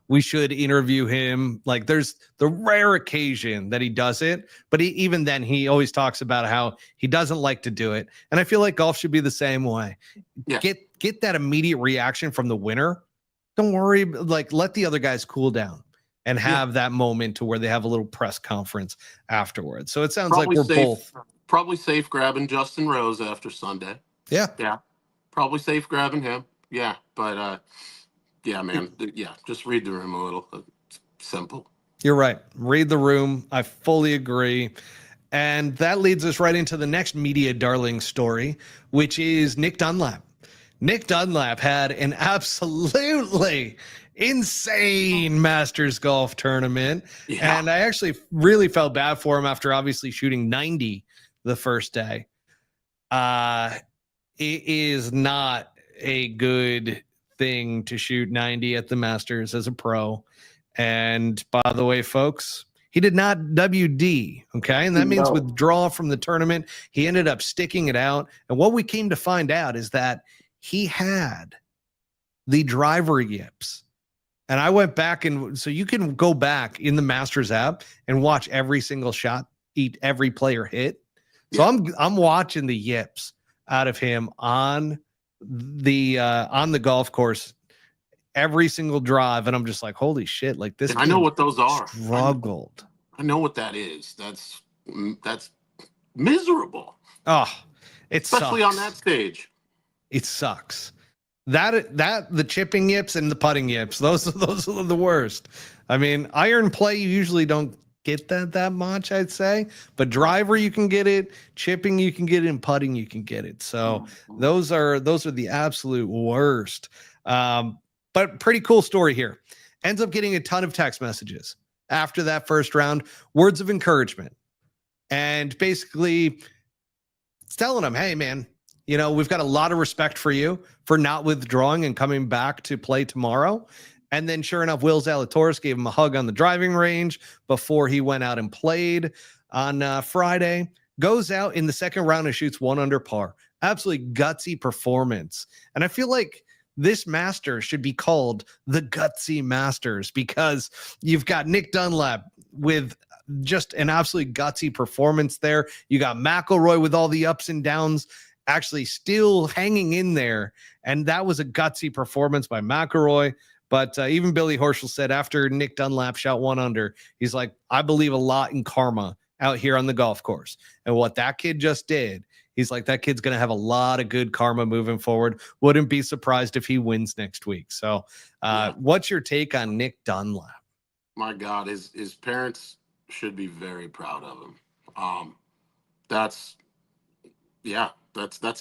we should interview him. Like, there's the rare occasion that he does it, but even then he always talks about how he doesn't like to do it. And I feel like golf should be the same way. Yeah. Get that immediate reaction from the winner. Don't worry, like, let the other guys cool down and have that moment to where they have a little press conference afterwards. So it sounds probably like we're
probably safe grabbing Justin Rose after Sunday.
Yeah.
Probably safe grabbing him. Yeah. But, yeah, man. Yeah. Just read the room a little. Simple.
You're right. Read the room. I fully agree. And that leads us right into the next media darling story, which is Nick Dunlap. Nick Dunlap had an absolutely insane Masters golf tournament. Yeah. And I actually really felt bad for him after obviously shooting 90 the first day. it is not a good thing to shoot 90 at the Masters as a pro. And by the way, folks, he did not WD, okay? And that means withdraw from the tournament. He ended up sticking it out. And what we came to find out is that he had the driver yips. And I went back, and so you can go back in the Masters app and watch every single shot every player hit. So I'm watching the yips out of him on the golf course every single drive, and I'm just like, holy shit, like this.
I know what those are.
Struggled.
I know what that is. That's miserable.
Oh, it
especially
sucks.
On that stage.
It sucks. That the chipping yips and the putting yips, those are the worst. I mean, iron play, you usually don't get that much, I'd say, but driver you can get it, chipping you can get it, and putting you can get it. So those are the absolute worst. But pretty cool story here. Ends up getting a ton of text messages after that first round, words of encouragement, and basically telling him, hey man, you know, we've got a lot of respect for you for not withdrawing and coming back to play tomorrow. And then sure enough, Will Zalatoris gave him a hug on the driving range before he went out and played on Friday. Goes out in the second round and shoots 1 under par. Absolutely gutsy performance. And I feel like this Masters should be called the Gutsy Masters, because you've got Nick Dunlap with just an absolutely gutsy performance there. You got McIlroy with all the ups and downs, actually still hanging in there. And that was a gutsy performance by McIlroy. But even Billy Horschel said after Nick Dunlap shot 1 under, he's like, I believe a lot in karma out here on the golf course. And what that kid just did, he's like, that kid's going to have a lot of good karma moving forward. Wouldn't be surprised if he wins next week. So what's your take on Nick Dunlap?
My God, his parents should be very proud of him. That's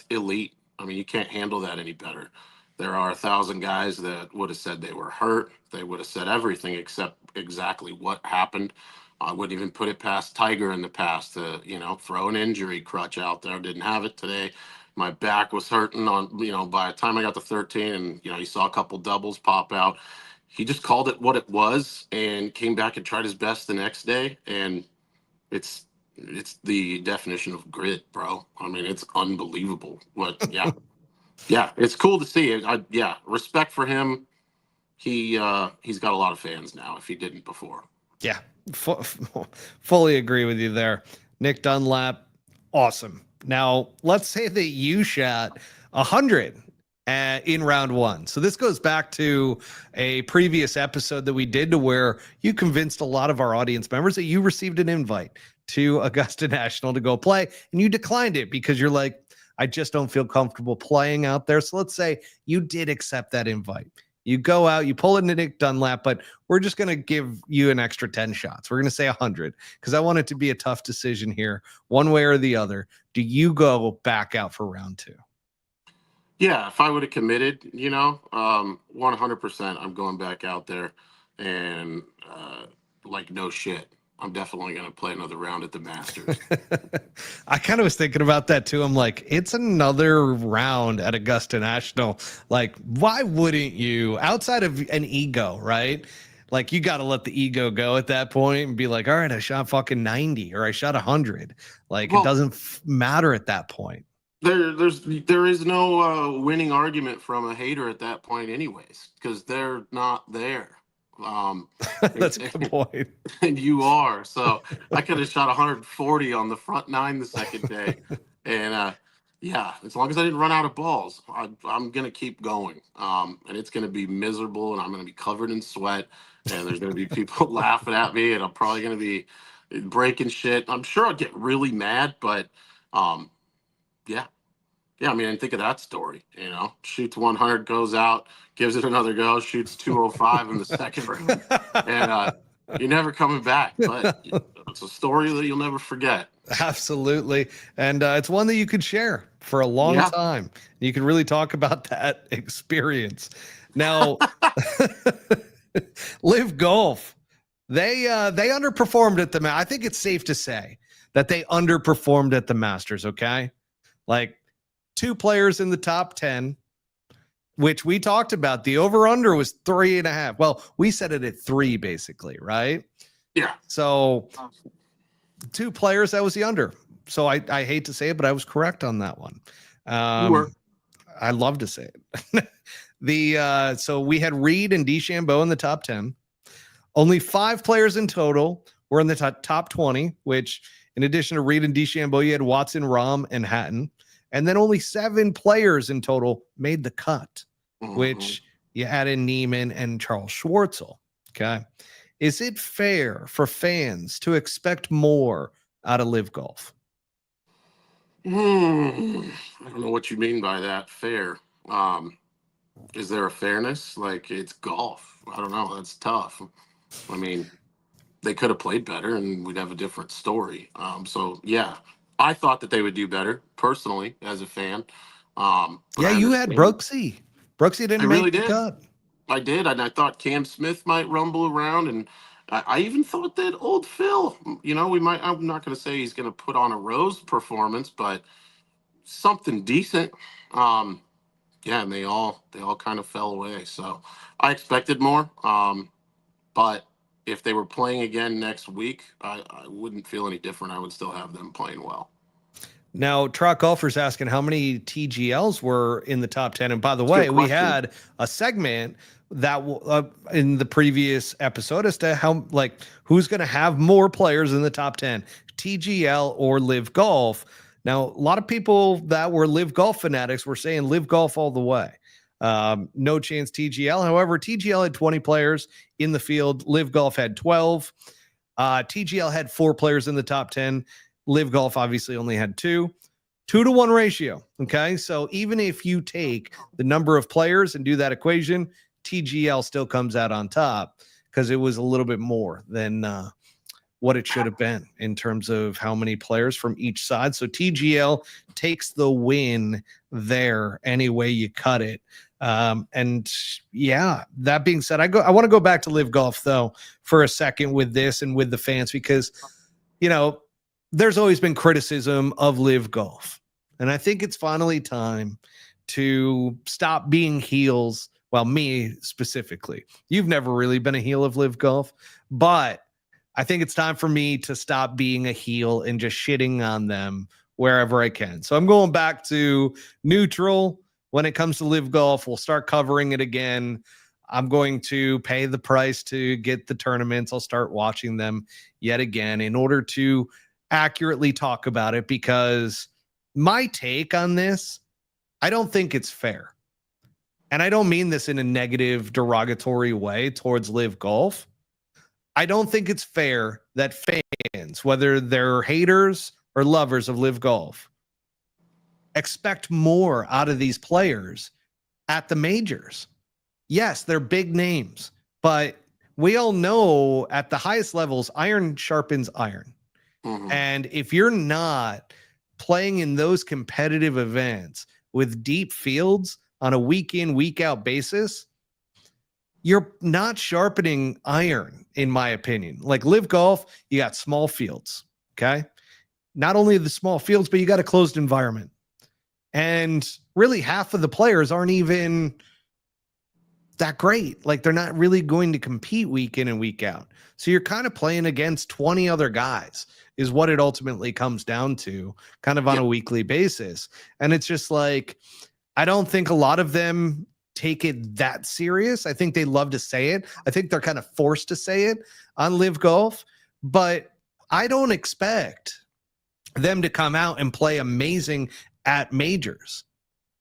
elite. I mean, you can't handle that any better. There are 1,000 guys that would have said they were hurt. They would have said everything except exactly what happened. I wouldn't even put it past Tiger in the past to, throw an injury crutch out there. Didn't have it today. My back was hurting by the time I got to 13 and, you saw a couple doubles pop out. He just called it what it was and came back and tried his best the next day. And it's the definition of grit, bro. I mean, it's unbelievable. Yeah, it's cool to see it. Respect for him. He's got a lot of fans now if he didn't before.
Yeah, fully agree with you there. Nick Dunlap, awesome. Now, let's say that you shot 100 in round 1. So this goes back to a previous episode that we did to where you convinced a lot of our audience members that you received an invite to Augusta National to go play, and you declined it because you're like, I just don't feel comfortable playing out there. So let's say you did accept that invite. You go out, you pull into Nick Dunlap, but we're just going to give you an extra 10 shots. We're going to say 100 because I want it to be a tough decision here, one way or the other. Do you go back out for round 2?
Yeah, if I would have committed, 100%, I'm going back out there and no shit. I'm definitely going to play another round at the Masters.
I kind of was thinking about that too. I'm like, it's another round at Augusta National. Like, why wouldn't you, outside of an ego, right? Like, you got to let the ego go at that point and be like, all right, I shot fucking 90 or I shot 100. Like, it doesn't matter at that point.
There is no winning argument from a hater at that point anyways, because they're not there.
That's a good point.
And you are. So I could have shot 140 on the front 9 the second day. And as long as I didn't run out of balls, I'm going to keep going. And it's going to be miserable and I'm going to be covered in sweat and there's going to be people laughing at me and I'm probably going to be breaking shit. I'm sure I'll get really mad, but yeah, I mean, and think of that story, shoots 100, goes out, gives it another go, shoots 205 in the second round, and you're never coming back. But it's a story that you'll never forget.
Absolutely. And it's one that you could share for a long time. You can really talk about that experience. Now, LIV Golf, they underperformed at the I think it's safe to say that they underperformed at the Masters, okay? Like, 2 players in the top 10, which we talked about. The over-under was 3.5. Well, we set it at 3, basically, right?
Yeah.
So 2 players, that was the under. So I hate to say it, but I was correct on that one. I love to say it. So we had Reed and DeChambeau in the top 10. Only 5 players in total were in the top 20, which in addition to Reed and DeChambeau, you had Watson, Rahm, and Hatton. And then only 7 players in total made the cut, which you add in Neiman and Charles Schwartzel. Okay. Is it fair for fans to expect more out of LIV Golf?
I don't know what you mean by that. Fair. Is there a fairness? Like, it's golf. I don't know. That's tough. I mean, they could have played better and we'd have a different story. So yeah, I thought that they would do better personally as a fan.
Yeah, you had Brooksy. Brooksy didn't make the cut.
I did, and I thought Cam Smith might rumble around, and I even thought that old Phil, we might. I'm not going to say he's going to put on a Rose performance, but something decent. Yeah, and they all kind of fell away. So I expected more, but if they were playing again next week, I wouldn't feel any different. I would still have them playing well.
Now, Truck Golfer's asking how many TGLs were in the top 10. And by the way, we had a segment that in the previous episode as to how, who's going to have more players in the top 10, TGL or LIV Golf. Now, a lot of people that were LIV Golf fanatics were saying LIV Golf all the way. No chance TGL. However, TGL had 20 players in the field. LIV Golf had 12. TGL had 4 players in the top 10. LIV Golf obviously only had 2. 2-to-1 ratio. Okay. So even if you take the number of players and do that equation, TGL still comes out on top because it was a little bit more than what it should have been in terms of how many players from each side. So TGL takes the win there any way you cut it. And yeah, that being said, I want to go back to LIV Golf though for a second with this and with the fans, because there's always been criticism of LIV Golf. And I think it's finally time to stop being heels. Well, me specifically. You've never really been a heel of LIV Golf, but I think it's time for me to stop being a heel and just shitting on them wherever I can. So I'm going back to neutral when it comes to LIV Golf. We'll start covering it again. I'm going to pay the price to get the tournaments. I'll start watching them yet again in order to accurately talk about it, because my take on this, I don't think it's fair. And I don't mean this in a negative, derogatory way towards LIV Golf. I don't think it's fair that fans, whether they're haters or lovers of LIV Golf, expect more out of these players at the majors. Yes, they're big names, but we all know at the highest levels, iron sharpens iron. And if you're not playing in those competitive events with deep fields on a week in, week out basis, you're not sharpening iron, in my opinion. Like LIV Golf, you got small fields. Okay. Not only the small fields, but you got a closed environment. And really half of the players aren't even that great. Like they're not really going to compete week in and week out. So you're kind of playing against 20 other guys is what it ultimately comes down to, kind of on a weekly basis. And it's just like, I don't think a lot of them take it that serious. I think they love to say it. I think they're kind of forced to say it on LIV Golf, but I don't expect them to come out and play amazing at majors.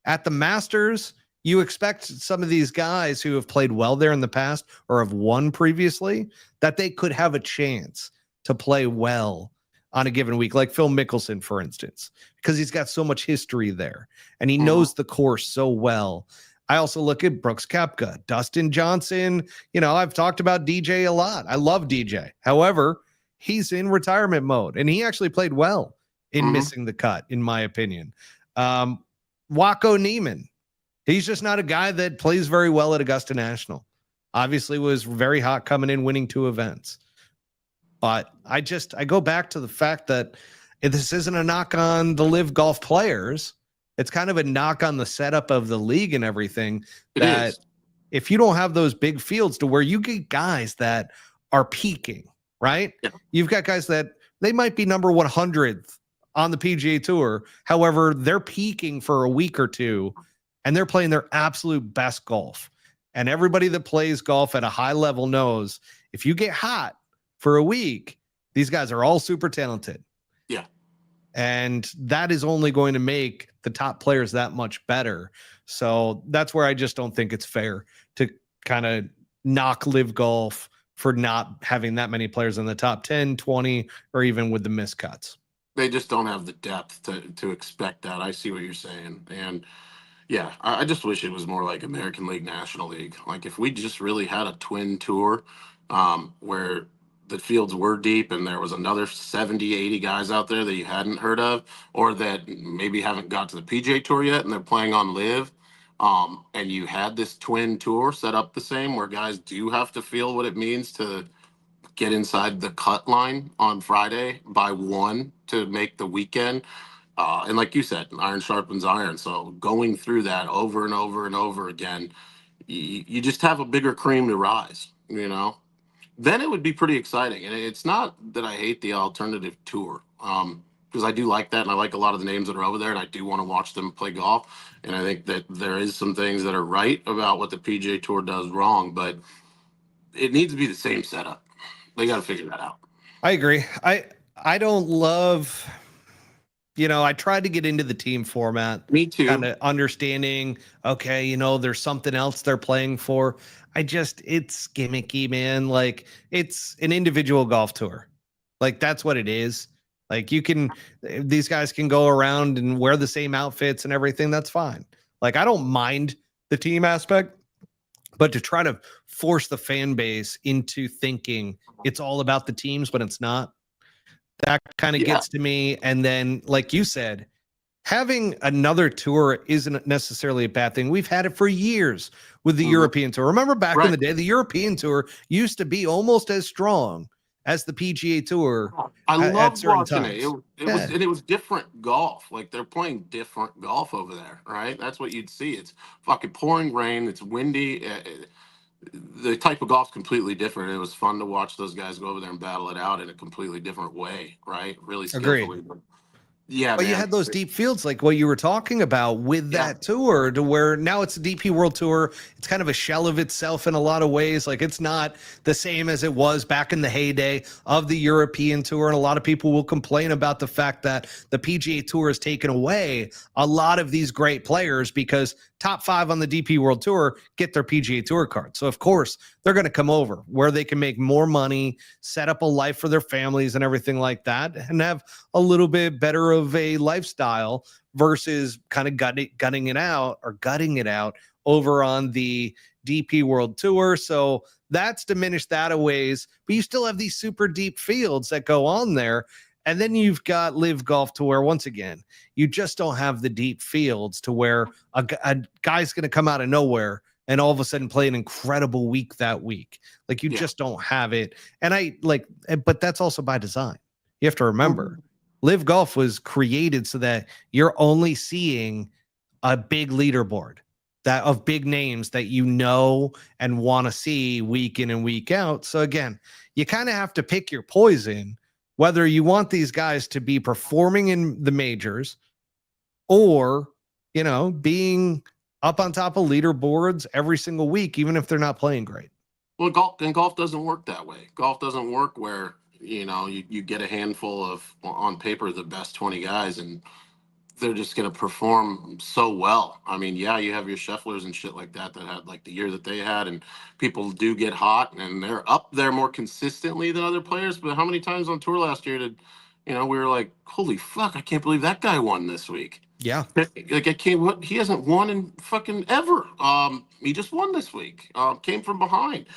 At the Masters, you expect some of these guys who have played well there in the past or have won previously, that they could have a chance to play well on a given week, like Phil Mickelson, for instance, because he's got so much history there and he knows the course so well. I also look at Brooks Koepka, Dustin Johnson. I've talked about DJ a lot. I love DJ. However, he's in retirement mode and he actually played well in missing the cut, in my opinion. Waco Neiman, he's just not a guy that plays very well at Augusta National. Obviously was very hot coming in, winning 2 events. But I go back to the fact that this isn't a knock on the LIV Golf players. It's kind of a knock on the setup of the league and everything
It
that
is.
if you don't have those big fields to where you get guys that are peaking, right?
Yeah.
You've got guys that they might be number 100th on the PGA Tour. However, they're peaking for a week or two and they're playing their absolute best golf. And everybody that plays golf at a high level knows if you get hot for a week, these guys are all super talented.
Yeah.
And that is only going to make the top players that much better. So that's where I just don't think it's fair to kind of knock LIV Golf for not having that many players in the top 10, 20, or even with the miscuts.
They just don't have the depth to expect that. I see what you're saying. And yeah, I just wish it was more like American League, National League. Like if we just really had a twin tour where the fields were deep and there was another 70, 80 guys out there that you hadn't heard of or that maybe haven't got to the PGA Tour yet and they're playing on LIV. And you had this twin tour set up the same where guys do have to feel what it means to get inside the cut line on Friday by 1 to make the weekend. And like you said, iron sharpens iron. So going through that over and over and over again, you just have a bigger cream to rise, you know? Then it would be pretty exciting. And it's not that I hate the alternative tour, because I do like that. And I like a lot of the names that are over there. And I do want to watch them play golf. And I think that there is some things that are right about what the PGA Tour does wrong. But it needs to be the same setup. They got to figure that out.
I agree. I don't love, I tried to get into the team format.
Me too.
Kind of understanding, okay, there's something else they're playing for. It's gimmicky, man. Like it's an individual golf tour. Like that's what it is. Like these guys can go around and wear the same outfits and everything. That's fine. Like I don't mind the team aspect, but to try to force the fan base into thinking it's all about the teams when it's not, that kind of gets to me. And then, like you said, having another tour isn't necessarily a bad thing. We've had it for years with the European Tour. Remember back in the day, the European Tour used to be almost as strong as the PGA Tour.
I loved watching it. It was different golf. Like they're playing different golf over there, right? That's what you'd see. It's fucking pouring rain. It's windy. The type of golf's completely different. It was fun to watch those guys go over there and battle it out in a completely different way, right? Really skillfully.
Agreed.
Yeah,
but you had those deep fields like what you were talking about with that tour to where now it's a DP World Tour. It's kind of a shell of itself in a lot of ways. Like it's not the same as it was back in the heyday of the European Tour. And a lot of people will complain about the fact that the PGA Tour has taken away a lot of these great players because top 5 on the DP World Tour get their PGA Tour card. So of course they're going to come over where they can make more money, set up a life for their families and everything like that, and have a little bit better of a lifestyle versus kind of gutting it out over on the DP World Tour. So that's diminished that a ways, but you still have these super deep fields that go on there. And then you've got LIV Golf to where, once again, you just don't have the deep fields to where a guy's going to come out of nowhere and all of a sudden play an incredible week that week. Like you just don't have it. And but that's also by design. You have to remember, LIV Golf was created so that you're only seeing a big leaderboard that of big names that and want to see week in and week out. So again, you kind of have to pick your poison, whether you want these guys to be performing in the majors or, being up on top of leaderboards every single week, even if they're not playing great.
Well, golf doesn't work that way. Golf doesn't work where, you get a handful of, on paper, the best 20 guys and they're just going to perform so well. I mean, yeah, you have your Schefflers and shit like that had like the year that they had, and people do get hot and they're up there more consistently than other players. But how many times on tour last year did, we were like, holy fuck, I can't believe that guy won this week.
Yeah.
Like he hasn't won in fucking ever. He just won this week. Came from behind.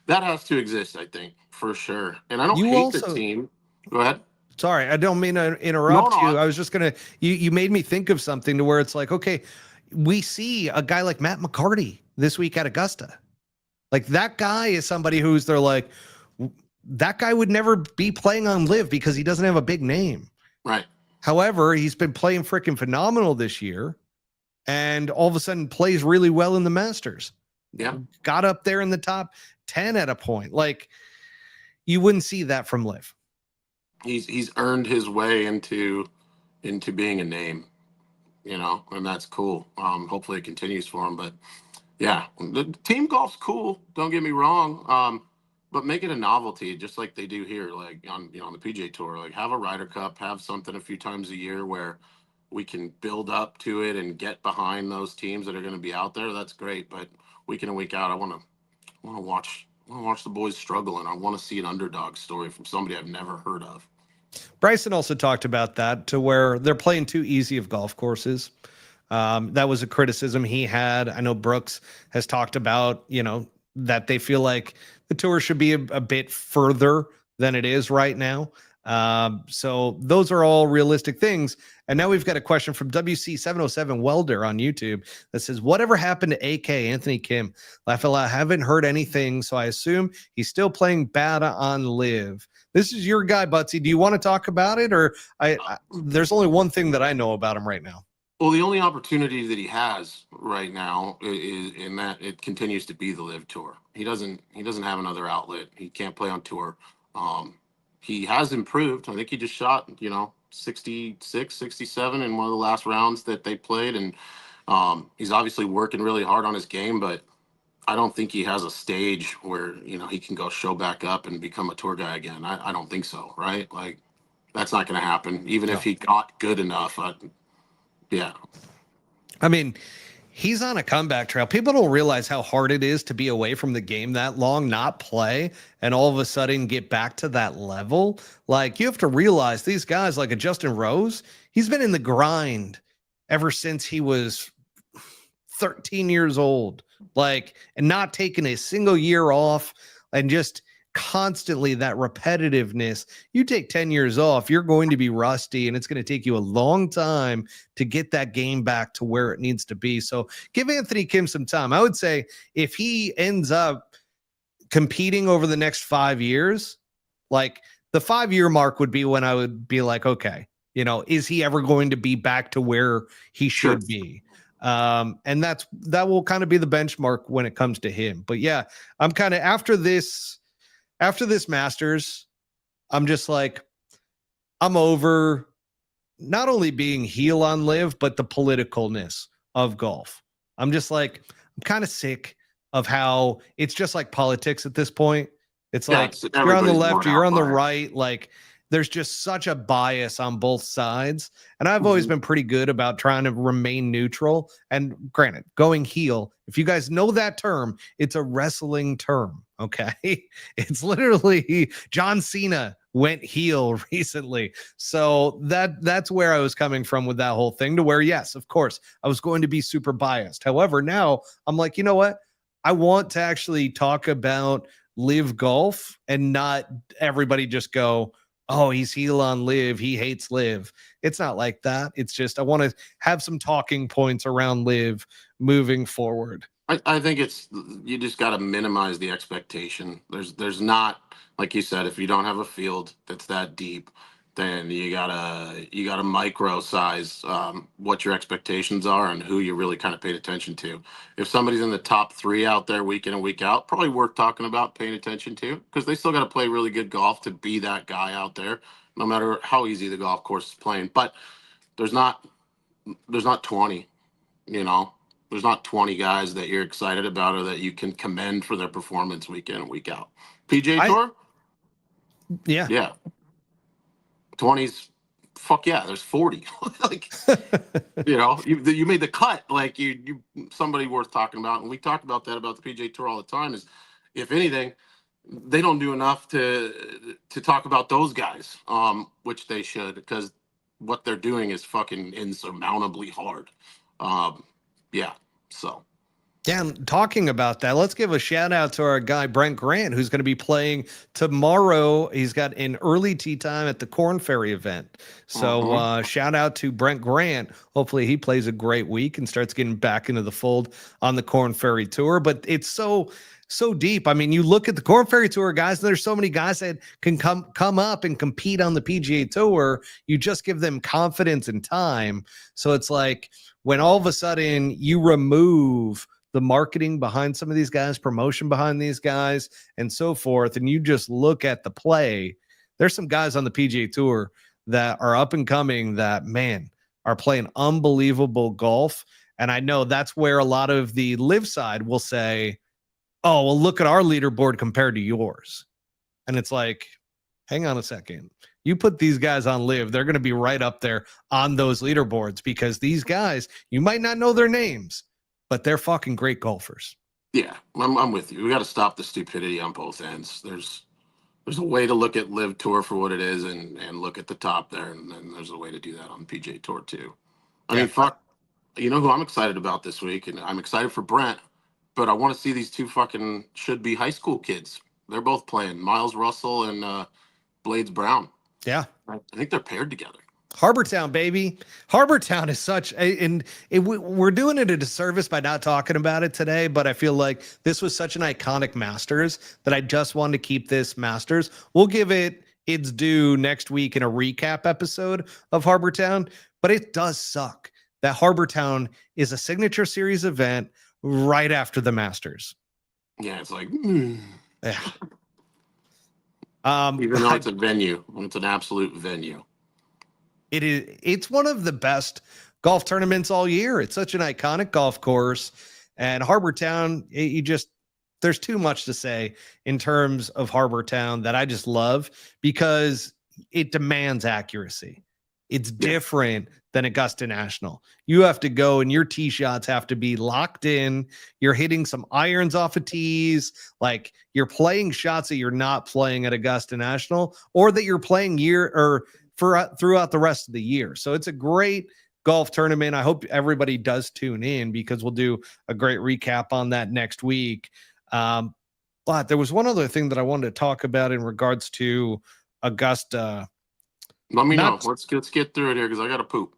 That has to exist, I think, for sure. And I don't hate the team. Go ahead.
Sorry, I don't mean to interrupt you. I was just going to, you made me think of something to where it's like, okay, we see a guy like Matt McCarty this week at Augusta. Like that guy is somebody who's they're like, that guy would never be playing on LIV because he doesn't have a big name.
Right.
However, he's been playing freaking phenomenal this year. and all of a sudden plays really well in the Masters.
Yeah.
Got up there in the top 10 at a point. Like, you wouldn't see that from LIV.
He's earned his way into being a name, and that's cool. Hopefully it continues for him. But yeah, the team golf's cool. Don't get me wrong. But make it a novelty, just like they do here, like on the PGA Tour. Like, have a Ryder Cup, have something a few times a year where we can build up to it and get behind those teams that are going to be out there. That's great. But week in and week out, I want to watch the boys struggle, and I want to see an underdog story from somebody I've never heard of.
Bryson also talked about that, to where they're playing too easy of golf courses. That was a criticism he had. I know Brooks has talked about, that they feel like the tour should be a bit further than it is right now. So those are all realistic things. And now we've got a question from WC707 Welder on YouTube that says, whatever happened to AK Anthony Kim? I haven't heard anything, so I assume he's still playing bad on LIV. This is your guy, Butsy. Do you want to talk about it? Or there's only one thing that I know about him right now.
Well, the only opportunity that he has right now is in that it continues to be the LIV Tour. He doesn't have another outlet. He can't play on tour. He has improved. I think he just shot, 66, 67 in one of the last rounds that they played. And he's obviously working really hard on his game, but I don't think he has a stage where, he can go show back up and become a tour guy again. I don't think so, right? Like, that's not going to happen. Even if he got good enough. Yeah.
I mean, he's on a comeback trail. People don't realize how hard it is to be away from the game that long, not play, and all of a sudden get back to that level. Like, you have to realize these guys, like a Justin Rose, he's been in the grind ever since he was 13 years old, like, and not taking a single year off, and just constantly that repetitiveness. You take 10 years off, you're going to be rusty, and it's going to take you a long time to get that game back to where it needs to be. So give Anthony Kim some time. I would say if he ends up competing over the next 5 years, like the 5-year mark would be when I would be like, okay, is he ever going to be back to where he should be? And that will kind of be the benchmark when it comes to him. But yeah, I'm kind of after this Masters, I'm just like, I'm over not only being heel on LIV, but the politicalness of golf. I'm just like, I'm kind of sick of how it's just like politics at this point. It's like, you're on the left or you're on the right. Like, there's just such a bias on both sides. And I've always been pretty good about trying to remain neutral. And granted, going heel, if you guys know that term, it's a wrestling term. Okay. It's literally John Cena went heel recently. So that's where I was coming from with that whole thing, to where, yes, of course, I was going to be super biased. However, now I'm like, you know what? I want to actually talk about LIV Golf and not everybody just go, oh, he's heel on LIV, he hates LIV. It's not like that. It's just, I want to have some talking points around LIV moving forward.
I think you just got to minimize the expectation. There's not, like you said, if you don't have a field that's that deep, then you gotta micro size what your expectations are and who you really kind of paid attention to. If somebody's in the top 3 out there week in and week out, probably worth talking about, paying attention to, because they still got to play really good golf to be that guy out there, no matter how easy the golf course is playing. But there's not 20, there's not 20 guys that you're excited about or that you can commend for their performance week in and week out. PGA Tour? Yeah. 20s, fuck yeah, there's 40. Like, you made the cut. Like, you somebody worth talking about. And we talked about that about the PGA Tour all the time, is if anything, they don't do enough to talk about those guys, which they should, because what they're doing is fucking insurmountably hard.
Yeah, and talking about that, let's give a shout out to our guy Brent Grant, who's going to be playing tomorrow. He's got an early tee time at the Corn Ferry event. So shout out to Brent Grant. Hopefully he plays a great week and starts getting back into the fold on the Corn Ferry Tour. But it's so deep. I mean, you look at the Corn Ferry Tour guys, and there's so many guys that can come up and compete on the PGA Tour. You just give them confidence and time. So it's like, when all of a sudden you remove the marketing behind some of these guys, promotion behind these guys, and so forth, and you just look at the play, there's some guys on the PGA Tour that are up and coming that, man, are playing unbelievable golf. And I know that's where a lot of the LIV side will say, oh, well, look at our leaderboard compared to yours. And it's like, hang on a second. You put these guys on LIV, they're going to be right up there on those leaderboards, because these guys, you might not know their names, but they're fucking great golfers.
Yeah, I'm with you. We got to stop the stupidity on both ends. There's a way to look at LIV Tour for what it is and look at the top there, and then there's a way to do that on PGA Tour too. I mean, fuck, you know who I'm excited about this week, and I'm excited for Brent, but I want to see these two fucking should-be high school kids. They're both playing, Miles Russell and Blades Brown.
Yeah.
I think they're paired together.
Harbortown, baby. Harbortown is such we're doing it a disservice by not talking about it today, but I feel like this was such an iconic Masters that I just wanted to keep this Masters. We'll give it its due next week in a recap episode of Harbortown, but it does suck that Harbortown is a signature series event right after the Masters.
Yeah, it's like,
yeah.
Even though it's a venue, it's an absolute venue.
It's one of the best golf tournaments all year. It's such an iconic golf course, and Harbortown, there's too much to say in terms of Harbortown that I just love, because it demands accuracy. It's different than Augusta National. You have to go and your tee shots have to be locked in. You're hitting some irons off of tees. Like, you're playing shots that you're not playing at Augusta National, or that you're playing throughout the rest of the year. So it's a great golf tournament. I hope everybody does tune in, because we'll do a great recap on that next week. But there was one other thing that I wanted to talk about in regards to Augusta.
Let me know. Let's get through it here, because I got to poop.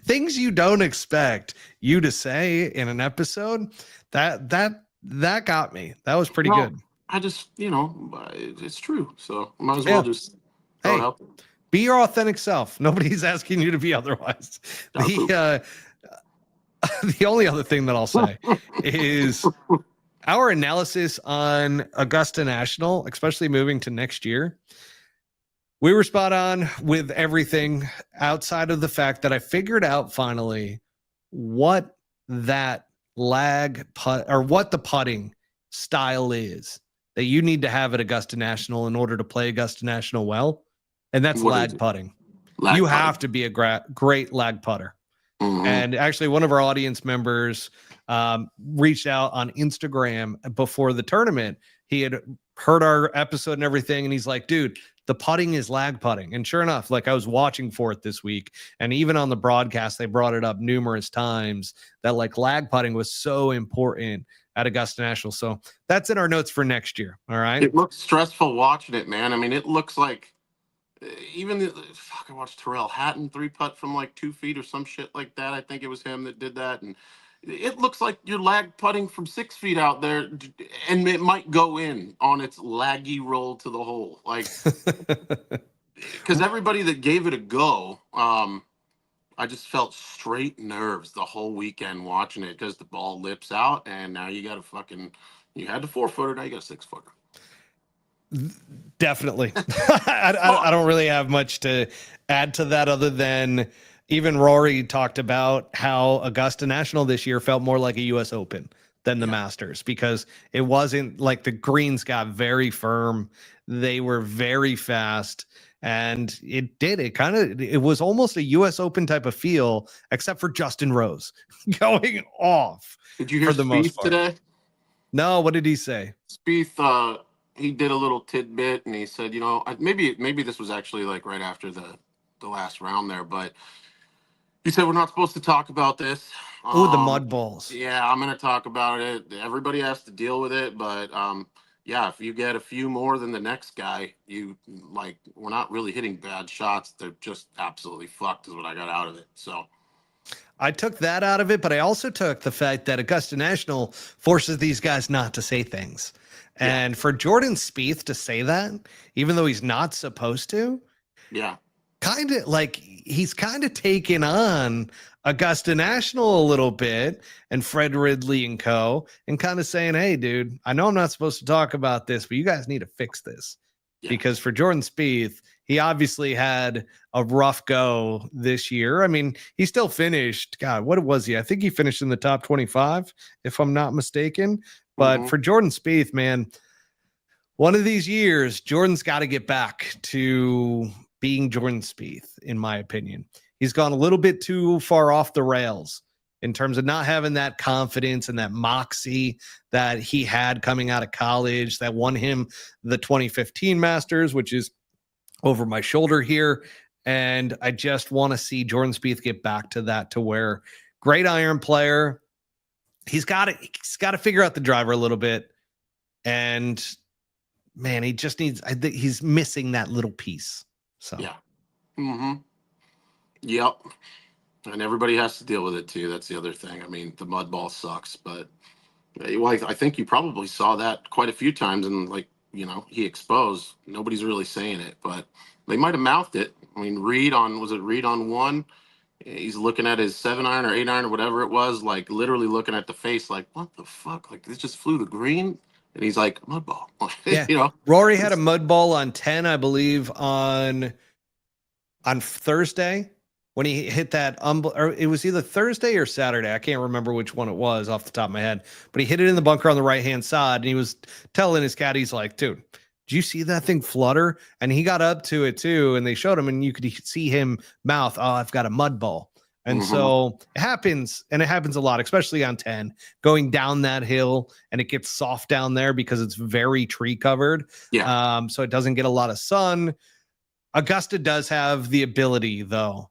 Things you don't expect you to say in an episode, that got me. That was pretty good. I just,
it's true. So might as well just throw it out there.
Be your authentic self. Nobody's asking you to be otherwise. The only other thing that I'll say is our analysis on Augusta National, especially moving to next year. We were spot on with everything, outside of the fact that I figured out finally what that lag putt, or what the putting style is that you need to have at Augusta National in order to play Augusta National well. And that's lag putting. You have to be a great lag putter. Mm-hmm. And actually, one of our audience members reached out on Instagram before the tournament. He had heard our episode and everything, and he's like, dude, the putting is lag putting. And sure enough, like, I was watching for it this week, and even on the broadcast, they brought it up numerous times that like lag putting was so important at Augusta National. So that's in our notes for next year. All right.
It looks stressful watching it, man. I mean, it looks like I watched Terrell Hatton 3-putt from like 2 feet or some shit like that. I think it was him that did that. And it looks like you're lag putting from 6 feet out there, and it might go in on its laggy roll to the hole. Like, because everybody that gave it a go, I just felt straight nerves the whole weekend watching it, because the ball lips out, and now you got you had the 4-footer, now you got a 6-footer.
Definitely. I don't really have much to add to that, other than even Rory talked about how Augusta National this year felt more like a US Open than the Masters, because it wasn't like the greens got very firm. They were very fast, and it was almost a US Open type of feel, except for Justin Rose going off.
Did you hear Spieth today?
No, what did he say?
Spieth, he did a little tidbit, and he said, maybe this was actually like right after the last round there, but he said, we're not supposed to talk about this.
Oh, the mud balls.
Yeah, I'm going to talk about it. Everybody has to deal with it, but if you get a few more than the next guy, we're not really hitting bad shots. They're just absolutely fucked is what I got out of it. So
I took that out of it, but I also took the fact that Augusta National forces these guys not to say things. And for Jordan Spieth to say that, even though he's not supposed to, kind of like he's kind of taken on Augusta National a little bit and Fred Ridley and co. and kind of saying, hey, dude, I know I'm not supposed to talk about this, but you guys need to fix this. Yeah. Because for Jordan Spieth, he obviously had a rough go this year. I mean, he still finished. God, what was he? I think he finished in the top 25, if I'm not mistaken. But for Jordan Spieth, man, one of these years, Jordan's got to get back to being Jordan Spieth, in my opinion. He's gone a little bit too far off the rails in terms of not having that confidence and that moxie that he had coming out of college that won him the 2015 Masters, which is over my shoulder here. And I just want to see Jordan Spieth get back to that, to where great iron player. He's got to figure out the driver a little bit. And man, he just needs, he's missing that little piece. So,
yeah. Yep. And everybody has to deal with it too. That's the other thing. I mean, the mud ball sucks, but I think you probably saw that quite a few times. And like, he exposed. Nobody's really saying it, but they might have mouthed it. I mean, Reed on one? He's looking at his 7-iron or 8-iron or whatever it was, like literally looking at the face, like, what the fuck? Like, this just flew the green. And he's like, mud ball.
Yeah. Rory had a mud ball on 10, I believe, on Thursday. When he hit that, or it was either Thursday or Saturday. I can't remember which one it was off the top of my head, but he hit it in the bunker on the right-hand side, and he was telling his caddy, he's like, dude, did you see that thing flutter? And he got up to it too, and they showed him, and you could see him mouth, oh, I've got a mud ball. And so it happens, and it happens a lot, especially on 10, going down that hill, and it gets soft down there because it's very tree covered. Yeah. So it doesn't get a lot of sun. Augusta does have the ability, though,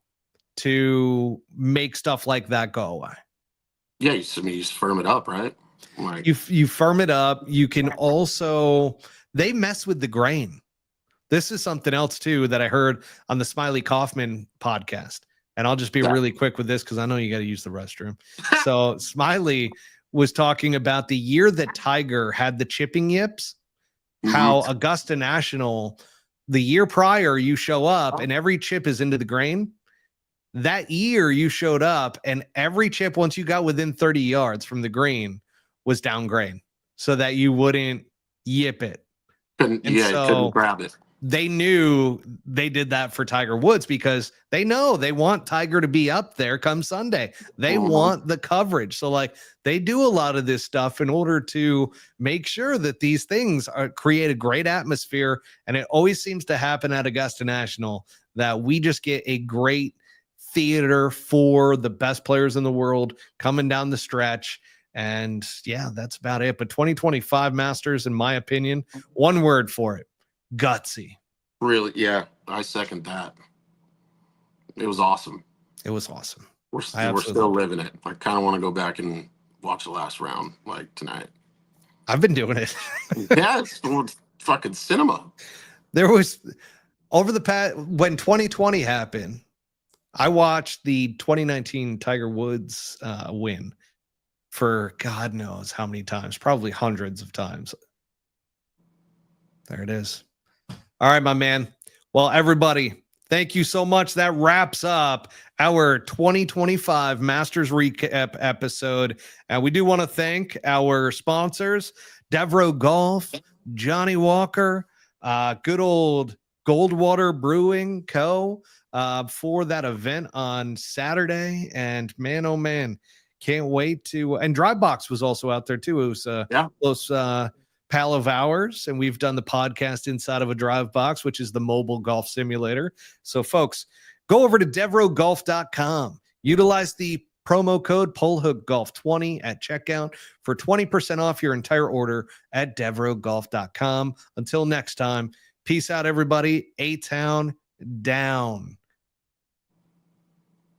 to make stuff like that go away.
Yeah, you just firm it up, right? Like,
you firm it up. You can also, they mess with the grain. This is something else too that I heard on the Smiley Kaufman podcast. And I'll just be really quick with this because I know you got to use the restroom. So Smiley was talking about the year that Tiger had the chipping yips, how Augusta National, the year prior, you show up and every chip is into the grain. That year you showed up and every chip, once you got within 30 yards from the green, was down grain so that you wouldn't yip it.
Couldn't grab it.
They knew they did that for Tiger Woods because they know they want Tiger to be up there come Sunday. They want the coverage. So like they do a lot of this stuff in order to make sure that these things create a great atmosphere. And it always seems to happen at Augusta National that we just get a great theater for the best players in the world coming down the stretch. And yeah, that's about it. But 2025 Masters, in my opinion, one word for it: gutsy.
Really? Yeah, I second that. It was awesome.
It was awesome.
We're still living it. I kind of want to go back and watch the last round like tonight.
I've been doing it.
Yeah, it's fucking cinema.
There was over the past, when 2020 happened, I watched the 2019 Tiger Woods win for God knows how many times, probably hundreds of times. There it is. All right, my man. Well, everybody, thank you so much. That wraps up our 2025 Masters Recap episode. And we do want to thank our sponsors, Devereaux Golf, Johnny Walker, good old Goldwater Brewing Co. For that event on Saturday. And man, oh man, can't wait to, and Drivebox was also out there too. It was close pal of ours, and we've done the podcast inside of a Drivebox, which is the mobile golf simulator. So folks, go over to DevereauxGolf.com, utilize the promo code PullHookGolf20 at checkout for 20% off your entire order at DevereauxGolf.com. Until next time, peace out, everybody. A-Town down.